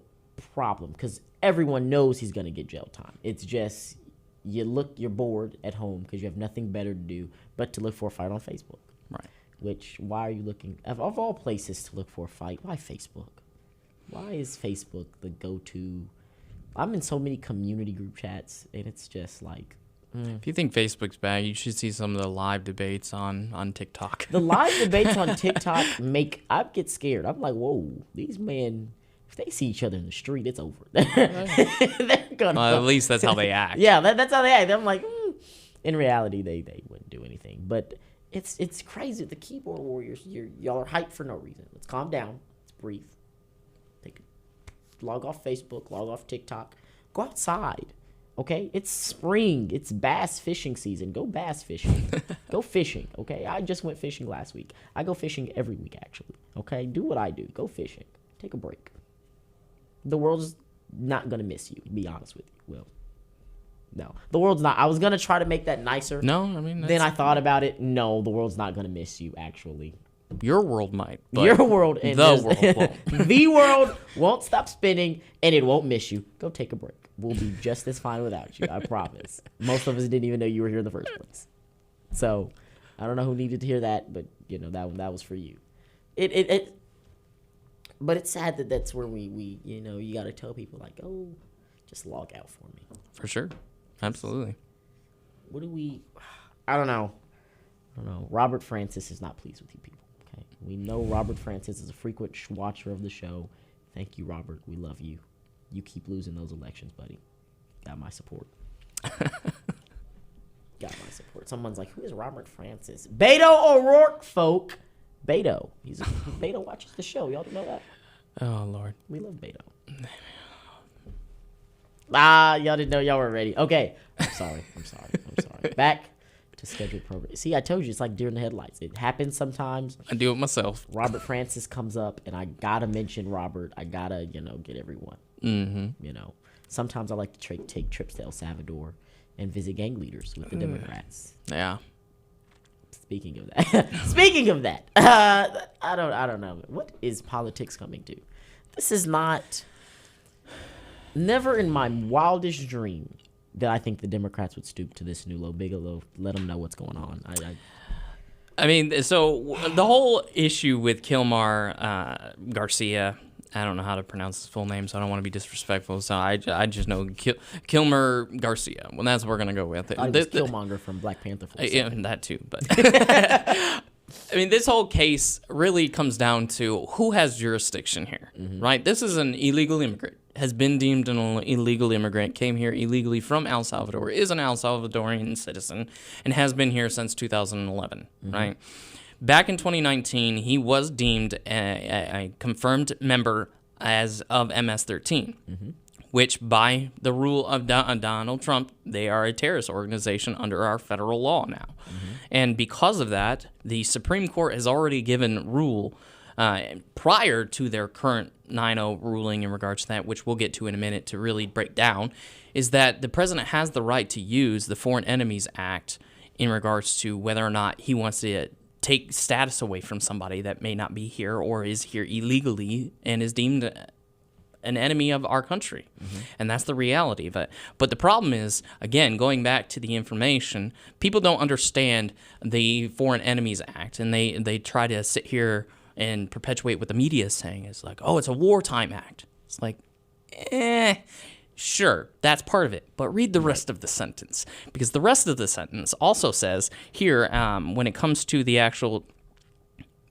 problem because everyone knows he's going to get jail time. It's just you're bored at home because you have nothing better to do but to look for a fight on Facebook. Right. Which, why are you looking, of all places to look for a fight, why Facebook? Why is Facebook the go-to? I'm in so many community group chats, and it's just like... If you think Facebook's bad, you should see some of the live debates on TikTok. The live debates on TikTok I get scared. I'm like, whoa, these men... If they see each other in the street, it's over. They're gonna. Well, at least that's how they act. Yeah, that's how they act. I'm like, in reality, they wouldn't do anything. But it's crazy. The keyboard warriors, y'all are hyped for no reason. Let's calm down. Let's breathe. Log off Facebook. Log off TikTok. Go outside. Okay, it's spring. It's bass fishing season. Go bass fishing. Go fishing. Okay, I just went fishing last week. I go fishing every week actually. Okay, do what I do. Go fishing. Take a break. The world's not going to miss you, to be honest with you. Well, no. The world's not. I was going to try to make that nicer. No, I mean... Then I thought about it. No, the world's not going to miss you, actually. Your world might. But your world. And the world won't. The world won't stop spinning, and it won't miss you. Go take a break. We'll be just as fine without you, I promise. Most of us didn't even know you were here in the first place. So, I don't know who needed to hear that, but, that was for you. But it's sad that that's where we you got to tell people, like, oh, just log out for me. For sure. Absolutely. What do I don't know. Robert Francis is not pleased with you people, okay? We know Robert Francis is a frequent watcher of the show. Thank you, Robert. We love you. You keep losing those elections, buddy. Got my support. Someone's like, who is Robert Francis? Beto O'Rourke, folk. Beto. Beto watches the show. Y'all know that? Oh, Lord. We love Beto. Y'all didn't know y'all were ready. Okay. I'm sorry. Back to scheduled program. See, I told you, it's like deer in the headlights. It happens sometimes. I do it myself. Robert Francis comes up, and I got to mention Robert. I got to, get everyone. Mm-hmm. Sometimes I like to take trips to El Salvador and visit gang leaders with the Democrats. Yeah. Speaking of that, I don't know. What is politics coming to? This is not. Never in my wildest dream did I think the Democrats would stoop to this new Low Bigelow. Let them know what's going on. I mean, so the whole issue with Kilmar Garcia. I don't know how to pronounce his full name, so I don't want to be disrespectful. So I just know Kilmer Garcia. Well, that's what we're gonna go with. I was Killmonger from Black Panther. Yeah, that too. But I mean, this whole case really comes down to who has jurisdiction here, right? This is an illegal immigrant, has been deemed an illegal immigrant, came here illegally from El Salvador, is an El Salvadorian citizen, and has been here since 2011, right? Back in 2019, he was deemed a confirmed member as of MS-13, which by the rule of Donald Trump, they are a terrorist organization under our federal law now. And because of that, the Supreme Court has already given rule prior to their current 9-0 ruling in regards to that, which we'll get to in a minute to really break down, is that the president has the right to use the Foreign Enemies Act in regards to whether or not he wants to take status away from somebody that may not be here or is here illegally and is deemed an enemy of our country. And that's the reality of it. But the problem is, again, going back to the information, people don't understand the Foreign Enemies Act, and they try to sit here and perpetuate what the media is saying. It's like, oh, it's a wartime act. It's like, sure, that's part of it, but read the rest of the sentence, because the rest of the sentence also says here, when it comes to the actual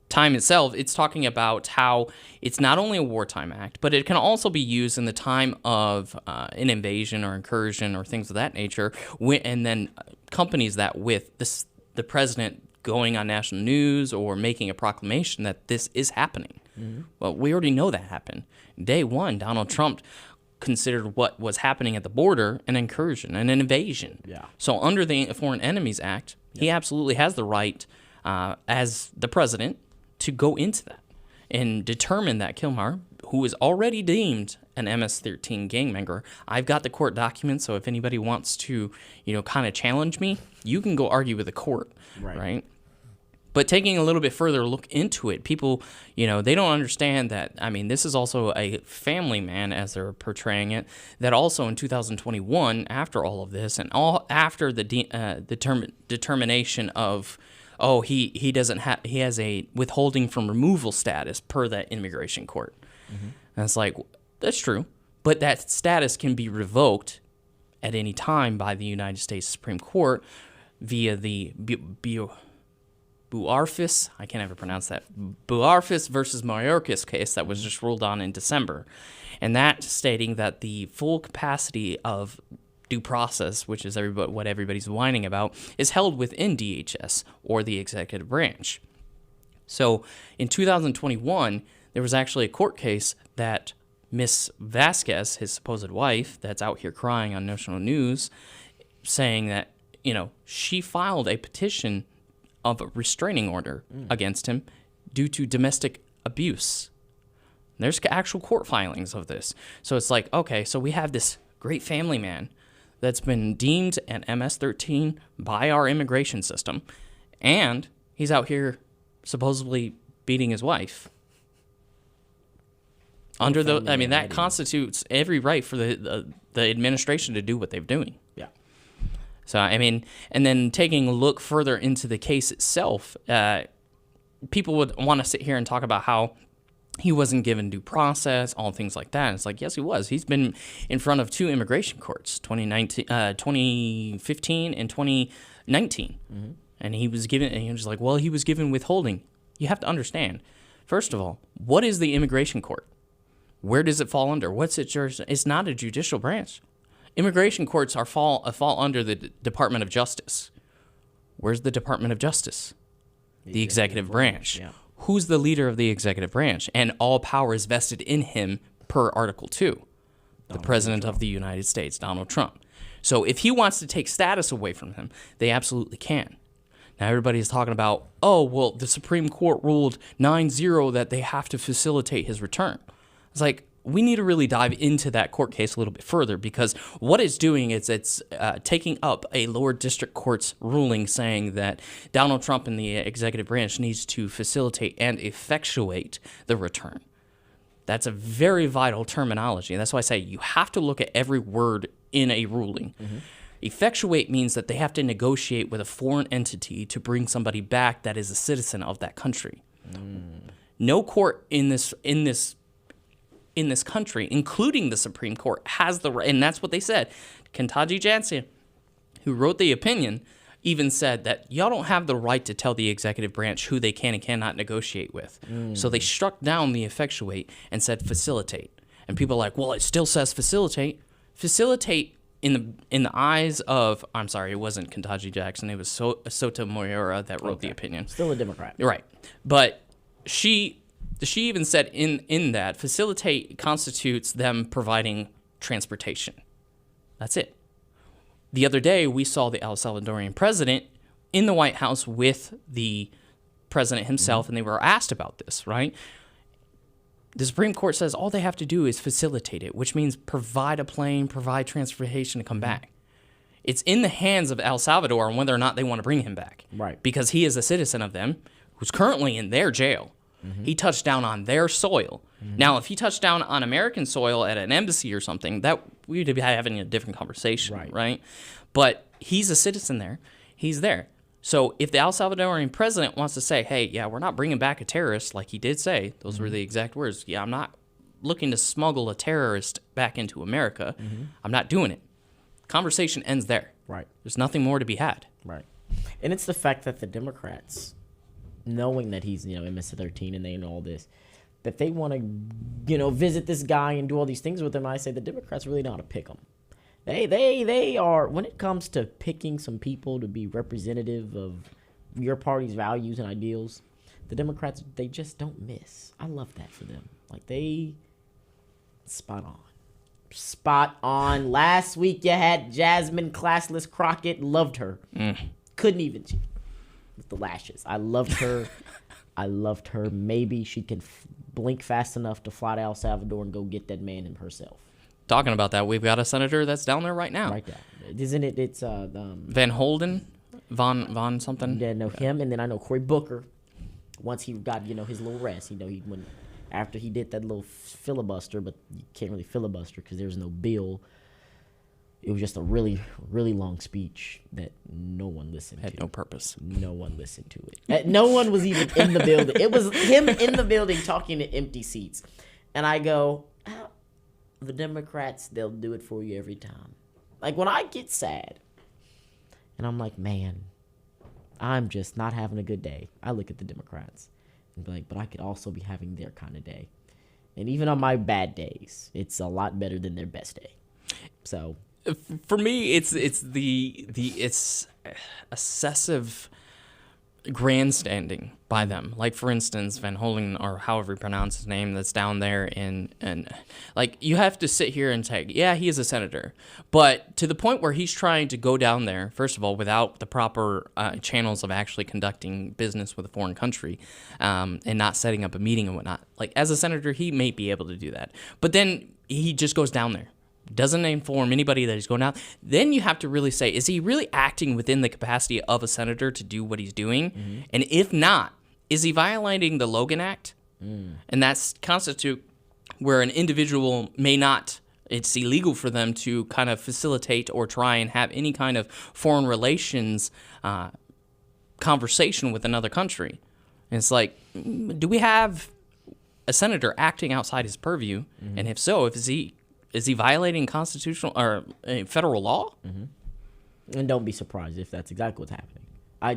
time itself, it's talking about how it's not only a wartime act, but it can also be used in the time of an invasion or incursion or things of that nature, and then accompanies that with the president going on national news or making a proclamation that this is happening. Well, we already know that happened. Day one, Donald Trump considered what was happening at the border an incursion and an invasion. Yeah. So under the Foreign Enemies Act, he absolutely has the right, as the president, to go into that and determine that Kilmar, who is already deemed an MS-13 gang member. I've got the court documents, so if anybody wants to, kind of challenge me, you can go argue with the court, right? But taking a little bit further look into it, people, they don't understand that, this is also a family man, as they're portraying it, that also in 2021, after all of this, and all after the determination of, he has a withholding from removal status per that immigration court. Mm-hmm. And it's like, that's true, but that status can be revoked at any time by the United States Supreme Court via the Buarfis, I can't ever pronounce that, Buarfis versus Mayorkas case that was just ruled on in December. And that stating that the full capacity of due process, which is what everybody's whining about, is held within DHS, or the executive branch. So in 2021, there was actually a court case that Miss Vasquez, his supposed wife, that's out here crying on national news, saying that, she filed a petition of a restraining order against him due to domestic abuse. There's actual court filings of this. So it's like, okay, so we have this great family man that's been deemed an MS-13 by our immigration system, and he's out here supposedly beating his wife. Under that constitutes every right for the administration to do what they're doing. Yeah. So, and then taking a look further into the case itself, people would want to sit here and talk about how he wasn't given due process, all things like that. And it's like, yes, he was. He's been in front of two immigration courts, 2015 and 2019. Mm-hmm. And he was given, and he was like, well, he was given withholding. You have to understand, first of all, what is the immigration court? Where does it fall under? What's its jurisdiction? It's not a judicial branch. Immigration courts fall under the Department of Justice. Where's the Department of Justice? The executive branch. Yeah. Who's the leader of the executive branch? And all power is vested in him per Article 2. The President of the United States, Donald Trump. So if he wants to take status away from him, they absolutely can. Now everybody is talking about, the Supreme Court ruled 9-0 that they have to facilitate his return. It's like, we need to really dive into that court case a little bit further, because what it's doing is it's taking up a lower district court's ruling saying that Donald Trump and the executive branch needs to facilitate and effectuate the return. That's a very vital terminology. And that's why I say you have to look at every word in a ruling. Mm-hmm. Effectuate means that they have to negotiate with a foreign entity to bring somebody back that is a citizen of that country. No court in this country, including the Supreme Court, has the right, and that's what they said. Kentaji Jansen, who wrote the opinion, even said that y'all don't have the right to tell the executive branch who they can and cannot negotiate with. So they struck down the effectuate and said facilitate. And people are like, well, it still says facilitate. Facilitate in the eyes of, I'm sorry, it wasn't Kentaji Jackson, it was Sotomayor that wrote the opinion. Still a Democrat. Right. But she even said in that facilitate constitutes them providing transportation. That's it. The other day, we saw the El Salvadorian president in the White House with the president himself, and they were asked about this, right? The Supreme Court says all they have to do is facilitate it, which means provide a plane, provide transportation to come back. It's in the hands of El Salvador on whether or not they want to bring him back. Right. Because he is a citizen of them who's currently in their jail. Mm-hmm. He touched down on their soil. Mm-hmm. Now, if he touched down on American soil at an embassy or something, that we'd be having a different conversation, right? But he's a citizen there. He's there. So if the El Salvadorian president wants to say, hey, yeah, we're not bringing back a terrorist, like he did say, those were the exact words. Yeah, I'm not looking to smuggle a terrorist back into America. Mm-hmm. I'm not doing it. Conversation ends there. Right. There's nothing more to be had. Right. And it's the fact that the Democrats, knowing that he's, MS-13 and they know all this, that they want to, visit this guy and do all these things with him. I say the Democrats really know how to pick him. They are, when it comes to picking some people to be representative of your party's values and ideals, the Democrats, they just don't miss. I love that for them. Like, they spot on. Spot on. Last week you had Jasmine Classless Crockett. Loved her. Couldn't even with the lashes. I loved her. Maybe she can blink fast enough to fly to El Salvador and go get that man herself. Talking about that, we've got a senator that's down there right now. Right there. Isn't it? It's Van Holden, Von something. Yeah, know him, and then I know Cory Booker. Once he got his little rest, he went after he did that little filibuster, but you can't really filibuster because there's no bill. It was just a really, really long speech that no one listened to. Had no purpose. No one listened to it. No one was even in the building. It was him in the building talking to empty seats. And I go, the Democrats, they'll do it for you every time. Like, when I get sad, and I'm like, man, I'm just not having a good day, I look at the Democrats and be like, but I could also be having their kind of day. And even on my bad days, it's a lot better than their best day. So for me, it's the excessive grandstanding by them. Like, for instance, Van Hollen, or however you pronounce his name, that's down there and like, you have to sit here and say, yeah, he is a senator, but to the point where he's trying to go down there, first of all, without the proper channels of actually conducting business with a foreign country, and not setting up a meeting and whatnot. Like, as a senator, he may be able to do that, but then he just goes down there, doesn't inform anybody that he's going out. Then you have to really say, is he really acting within the capacity of a senator to do what he's doing? Mm-hmm. And if not, is he violating the Logan Act? And that's constitute where an individual may not, it's illegal for them to kind of facilitate or try and have any kind of foreign relations conversation with another country. And it's like, do we have a senator acting outside his purview? Mm-hmm. And if so, is he violating constitutional or federal law? Mm-hmm. And don't be surprised if that's exactly what's happening.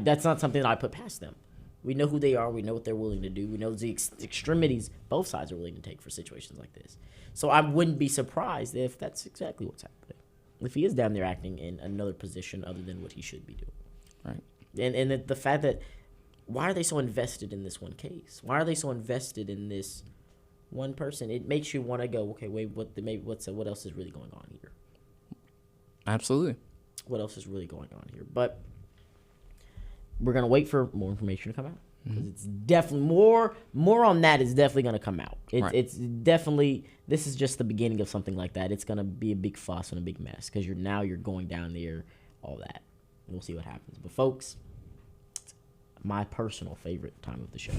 That's not something that I put past them. We know who they are. We know what they're willing to do. We know the extremities both sides are willing to take for situations like this. So I wouldn't be surprised if that's exactly what's happening. If he is down there acting in another position other than what he should be doing. Right. And the fact that, why are they so invested in this one case? Why are they so invested in this one person? It makes you want to go, okay, wait, what else is really going on here? Absolutely. What else is really going on here? But we're gonna wait for more information to come out, because it's definitely more on that is definitely gonna come out. It's definitely, this is just the beginning of something like that. It's gonna be a big fuss and a big mess, because you're going down there, all that. We'll see what happens. But folks, my personal favorite time of the show.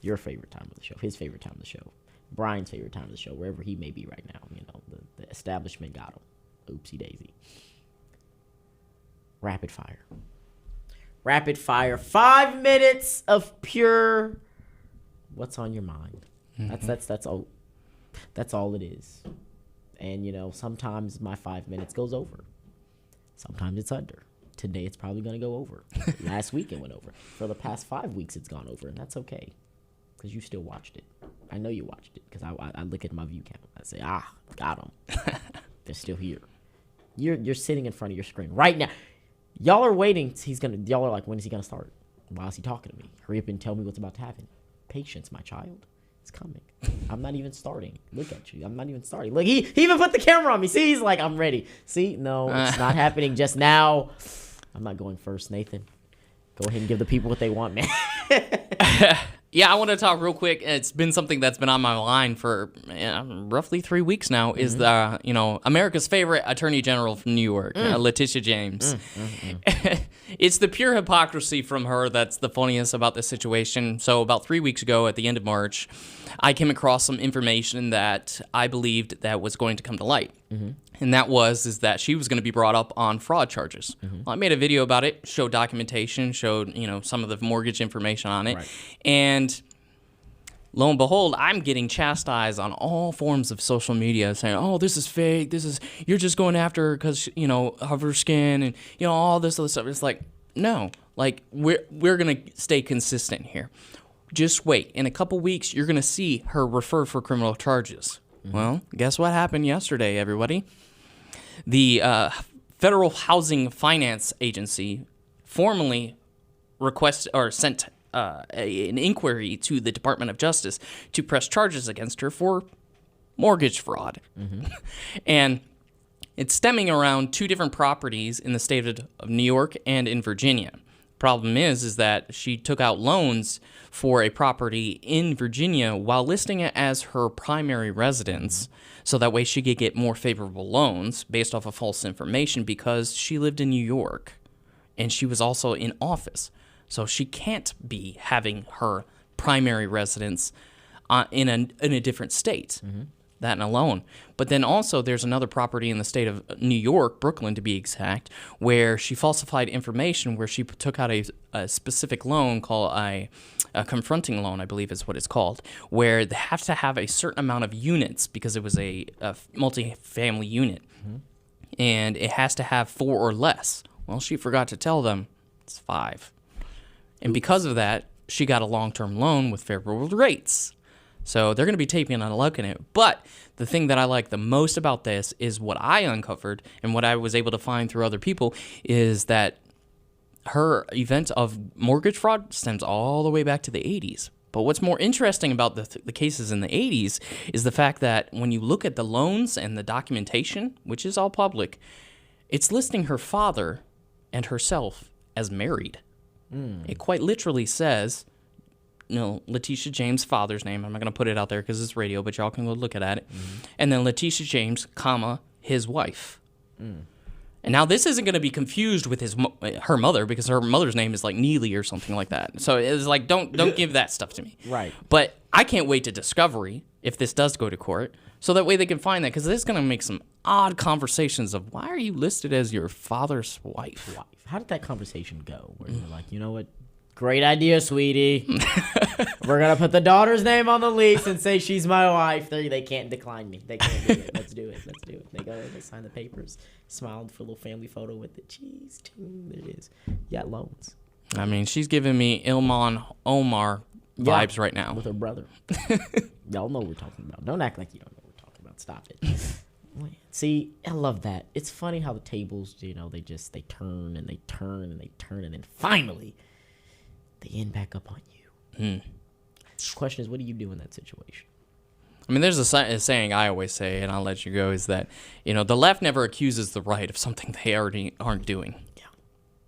Your favorite time of the show, his favorite time of the show, Brian's favorite time of the show, wherever he may be right now. The establishment got him. Oopsie daisy. Rapid fire. Rapid fire. 5 minutes of pure, what's on your mind? Mm-hmm. That's all it is. And sometimes my 5 minutes goes over. Sometimes it's under. Today it's probably going to go over. Last week it went over. For the past 5 weeks it's gone over, and that's okay. Because you still watched it. I know you watched it, because I look at my view count. I say, got them. They're still here. You're sitting in front of your screen right now. Y'all are waiting. Y'all are like, when is he gonna start? Why is he talking to me? Hurry up and tell me what's about to happen. Patience, my child. It's coming. I'm not even starting. Look at you. I'm not even starting. Look, he even put the camera on me. See, he's like, I'm ready. See, no, it's not happening just now. I'm not going first, Nathan. Go ahead and give the people what they want, man. Yeah, I want to talk real quick. It's been something that's been on my mind for roughly 3 weeks now. Mm-hmm. Is the America's favorite Attorney General from New York, Letitia James. It's the pure hypocrisy from her that's the funniest about this situation. So about 3 weeks ago, at the end of March, I came across some information that I believed that was going to come to light. Mm-hmm. And that is that she was going to be brought up on fraud charges. Mm-hmm. Well, I made a video about it, showed documentation, showed some of the mortgage information on it. Right. And lo and behold, I'm getting chastised on all forms of social media saying, oh, this is fake. You're just going after her because, of her skin and, all this other stuff. It's like, no, like we're going to stay consistent here. Just wait. In a couple weeks, you're going to see her refer for criminal charges. Mm-hmm. Well, guess what happened yesterday, everybody? The Federal Housing Finance Agency formally sent an inquiry to the Department of Justice to press charges against her for mortgage fraud. And it's stemming around two different properties in the state of New York and in Virginia. Problem is that she took out loans for a property in Virginia while listing it as her primary residence, so that way she could get more favorable loans based off of false information because she lived in New York and she was also in office. So she can't be having her primary residence in a different state. That and alone. But then also there's another property in the state of New York, Brooklyn to be exact, where she falsified information where she took out a specific loan called a confronting loan, I believe is what it's called, where they have to have a certain amount of units because it was a multi-family unit. And it has to have 4 or less. Well, she forgot to tell them it's 5. And because of that, she got a long-term loan with favorable rates. So they're going to be taking a look at it. But the thing that I like the most about this is what I uncovered and what I was able to find through other people is that her event of mortgage fraud stems all the way back to the 80s. But what's more interesting about the cases in the 80s is the fact that when you look at the loans and the documentation, which is all public, it's listing her father and herself as married. It quite literally says... Letitia James' father's name. I'm not going to put it out there because it's radio, but y'all can go look at it. And then Letitia James, comma, his wife. And now this isn't going to be confused with her mother because her mother's name is like Neely or something like that. So it's like, don't give that stuff to me. Right. But I can't wait to discovery if this does go to court, so that way they can find that, because this is going to make some odd conversations of why are you listed as your father's wife? How did that conversation go? Where you're like, you know what? Great idea, sweetie. We're going to put the daughter's name on the lease and say she's my wife. They can't decline me. They can't do it. Let's do it. Let's do it. They go, they sign the papers, smiled for a little family photo with the cheese. There it is. You got loans. I mean, she's giving me Ilman Omar vibes right now. With her brother. Y'all know what we're talking about. Don't act like you don't know what we're talking about. Stop it. See, I love that. It's funny how the tables, they turn and they turn and they turn, and then finally... they end back up on you. The question is, what do you do in that situation? I mean, there's a saying I always say, and I'll let you go, is that, the left never accuses the right of something they already aren't doing.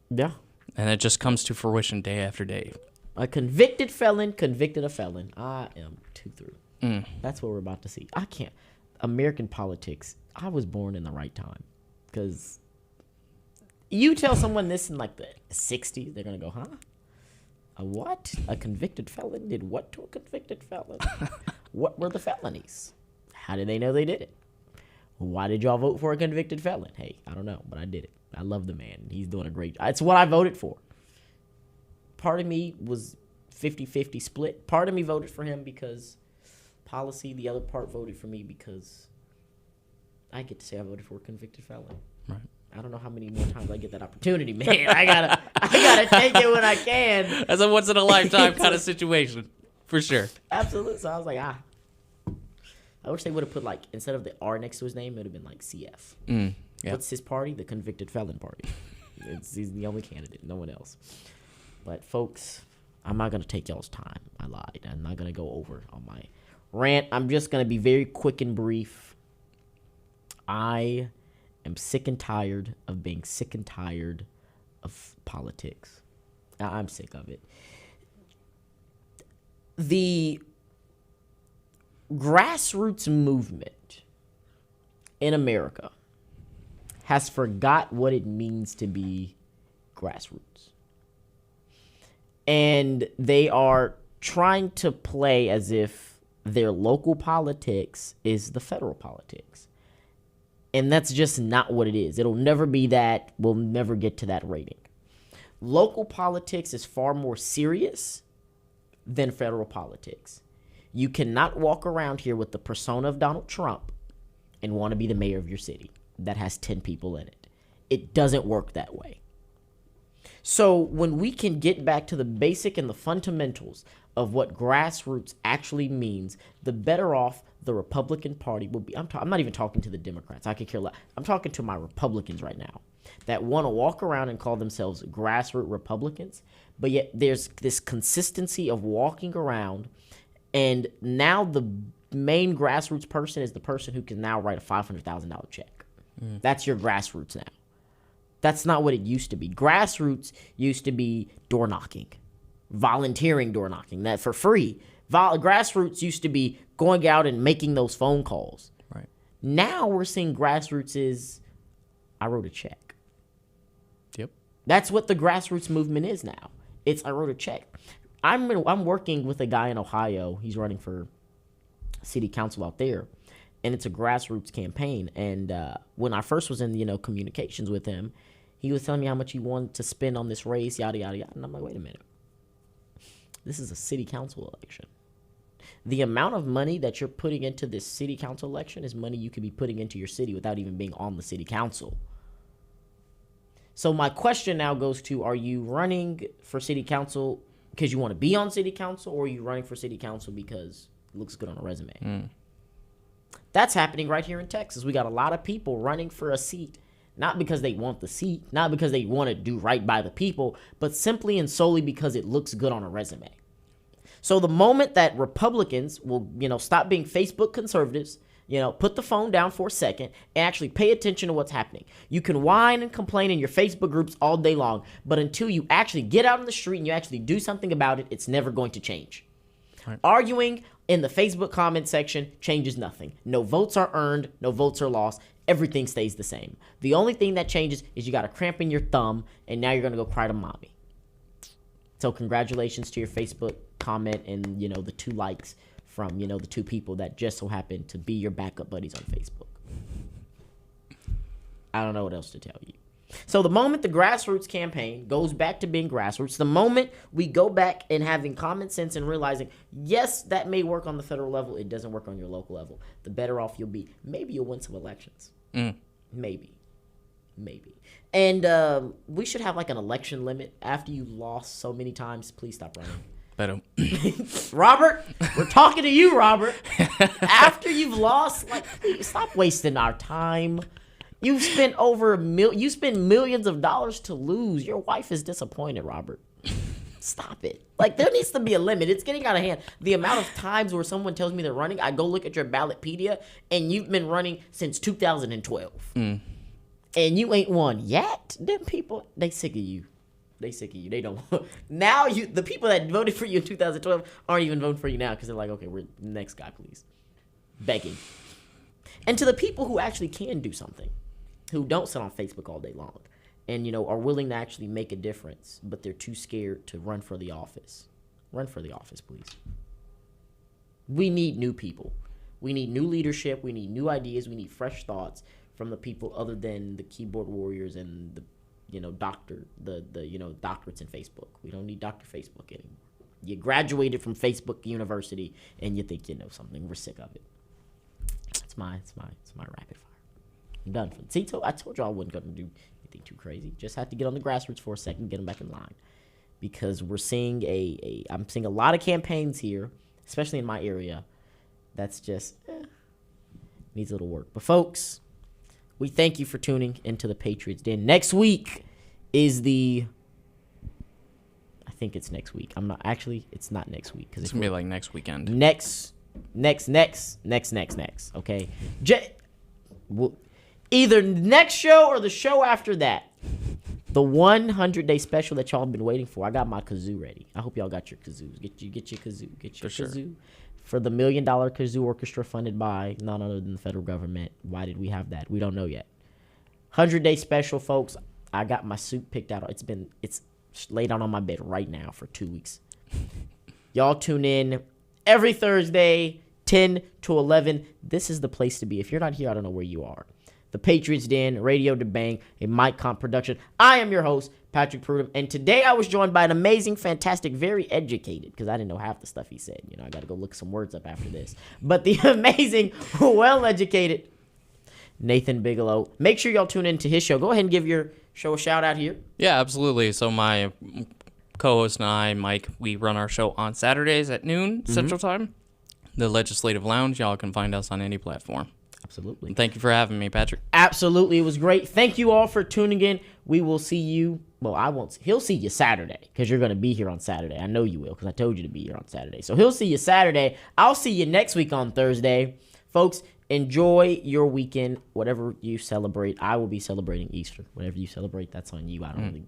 Yeah. And it just comes to fruition day after day. A convicted felon convicted a felon. I am too through. That's what we're about to see. I can't. American politics, I was born in the right time. Because you tell someone this in like the 60s, they're going to go, huh? A what? A convicted felon did what to a convicted felon? What were the felonies? How did they know they did it? Why did y'all vote for a convicted felon? Hey, I don't know, but I did it. I love the man. He's doing a great job. It's what I voted for. Part of me was 50-50 split. Part of me voted for him because policy. The other part voted for me because I get to say I voted for a convicted felon. Right. I don't know how many more times I get that opportunity, man. I gotta take it when I can. That's a once in a lifetime kind of situation, for sure. Absolutely. So I was like, I wish they would have put like, instead of the R next to his name, it would have been like CF. Yeah. What's his party? The Convicted Felon Party. He's the only candidate, no one else. But folks, I'm not gonna take y'all's time. I lied. I'm not gonna go over on my rant. I'm just gonna be very quick and brief. I am sick and tired of being sick and tired of politics. I'm sick of it. The grassroots movement in America has forgot what it means to be grassroots. And they are trying to play as if their local politics is the federal politics. And that's just not what it is. It'll never be that. We'll never get to that rating. Local politics is far more serious than federal politics. You cannot walk around here with the persona of Donald Trump and want to be the mayor of your city that has 10 people in it. It doesn't work that way. So when we can get back to the basic and the fundamentals of what grassroots actually means, the better off the Republican Party will be. I'm not even talking to the Democrats. I could care less. I'm talking to my Republicans right now that want to walk around and call themselves grassroots Republicans, but yet there's this consistency of walking around, and now main grassroots person is the person who can now write a $500,000 check. That's your grassroots now. That's not what it used to be. Grassroots used to be door knocking, volunteering door knocking, that for free. Grassroots used to be going out and making those phone calls. Right. Now we're seeing grassroots is, I wrote a check. Yep. That's what the grassroots movement is now. It's, I wrote a check. I'm working with a guy in Ohio. He's running for city council out there, and it's a grassroots campaign. And when I first was in, communications with him, he was telling me how much he wanted to spend on this race, yada, yada, yada. And I'm like, wait a minute. This is a city council election. The amount of money that you're putting into this city council election is money you could be putting into your city without even being on the city council. So my question now goes to, are you running for city council because you want to be on city council, or are you running for city council because it looks good on a resume? That's happening right here in Texas. We got a lot of people running for a seat, not because they want the seat, not because they want to do right by the people, but simply and solely because it looks good on a resume. So the moment that Republicans will, stop being Facebook conservatives, put the phone down for a second and actually pay attention to what's happening. You can whine and complain in your Facebook groups all day long, but until you actually get out in the street and you actually do something about it, it's never going to change. Right. Arguing in the Facebook comment section changes nothing. No votes are earned, no votes are lost. Everything stays the same. The only thing that changes is you got a cramp in your thumb, and now you're going to go cry to mommy. So congratulations to your Facebook comment and, the 2 likes from, the 2 people that just so happen to be your backup buddies on Facebook. I don't know what else to tell you. So the moment the grassroots campaign goes back to being grassroots, the moment we go back and having common sense and realizing, yes, that may work on the federal level, it doesn't work on your local level, the better off you'll be. Maybe you'll win some elections. Maybe. And we should have like an election limit. After you've lost so many times, please stop running. Better. Robert, we're talking to you, Robert. After you've lost, please stop wasting our time. You've spent you spend millions of dollars to lose. Your wife is disappointed, Robert. Stop it. There needs to be a limit. It's getting out of hand. The amount of times where someone tells me they're running, I go look at your Ballotpedia, and you've been running since 2012. And you ain't won yet. Them people, they sick of you. They don't. Now the people that voted for you in 2012 aren't even voting for you now because they're like, okay, we're the next guy, please. Begging. And to the people who actually can do something, who don't sit on Facebook all day long, and are willing to actually make a difference, but they're too scared to run for the office. Run for the office, please. We need new people. We need new leadership. We need new ideas. We need fresh thoughts from the people other than the keyboard warriors and the doctorates in Facebook. We don't need Dr. Facebook anymore. You graduated from Facebook University and you think you know something. We're sick of it. It's my rapid fire. I'm done. See, I told you I wasn't gonna do anything too crazy. Just had to get on the grassroots for a second, get them back in line, because we're seeing I'm seeing a lot of campaigns here, especially in my area. That's just needs a little work. But folks, we thank you for tuning into the Patriots Den. Next week is I think it's next week. It's not next week. It's going to be next weekend. Next. Okay? Either next show or the show after that. The 100-day special that y'all have been waiting for. I got my kazoo ready. I hope y'all got your kazoos. Get your kazoo. Get your kazoo. Sure. For the $1 million kazoo orchestra funded by none other than the federal government. Why did we have that? We don't know yet. 100-day special, folks. I got my suit picked out. It's laid out on my bed right now for 2 weeks. Y'all tune in every Thursday, 10 to 11. This is the place to be. If you're not here, I don't know where you are. The Patriots Den, Radiodabang, a Mike Comp production. I am your host, Patrick Prudham, and today I was joined by an amazing, fantastic, very educated, because I didn't know half the stuff he said. I got to go look some words up after this. But the amazing, well-educated Nathan Bigelow. Make sure y'all tune in to his show. Go ahead and give your show a shout-out here. Yeah, absolutely. So my co-host and I, Mike, we run our show on Saturdays at noon Central Time. The Legislative Lounge, y'all can find us on any platform. Absolutely. And thank you for having me, Patrick. Absolutely. It was great. Thank you all for tuning in. We will see you. Well, I won't. He'll see you Saturday because you're going to be here on Saturday. I know you will because I told you to be here on Saturday. So he'll see you Saturday. I'll see you next week on Thursday. Folks, enjoy your weekend, whatever you celebrate. I will be celebrating Easter. Whatever you celebrate, that's on you. I don't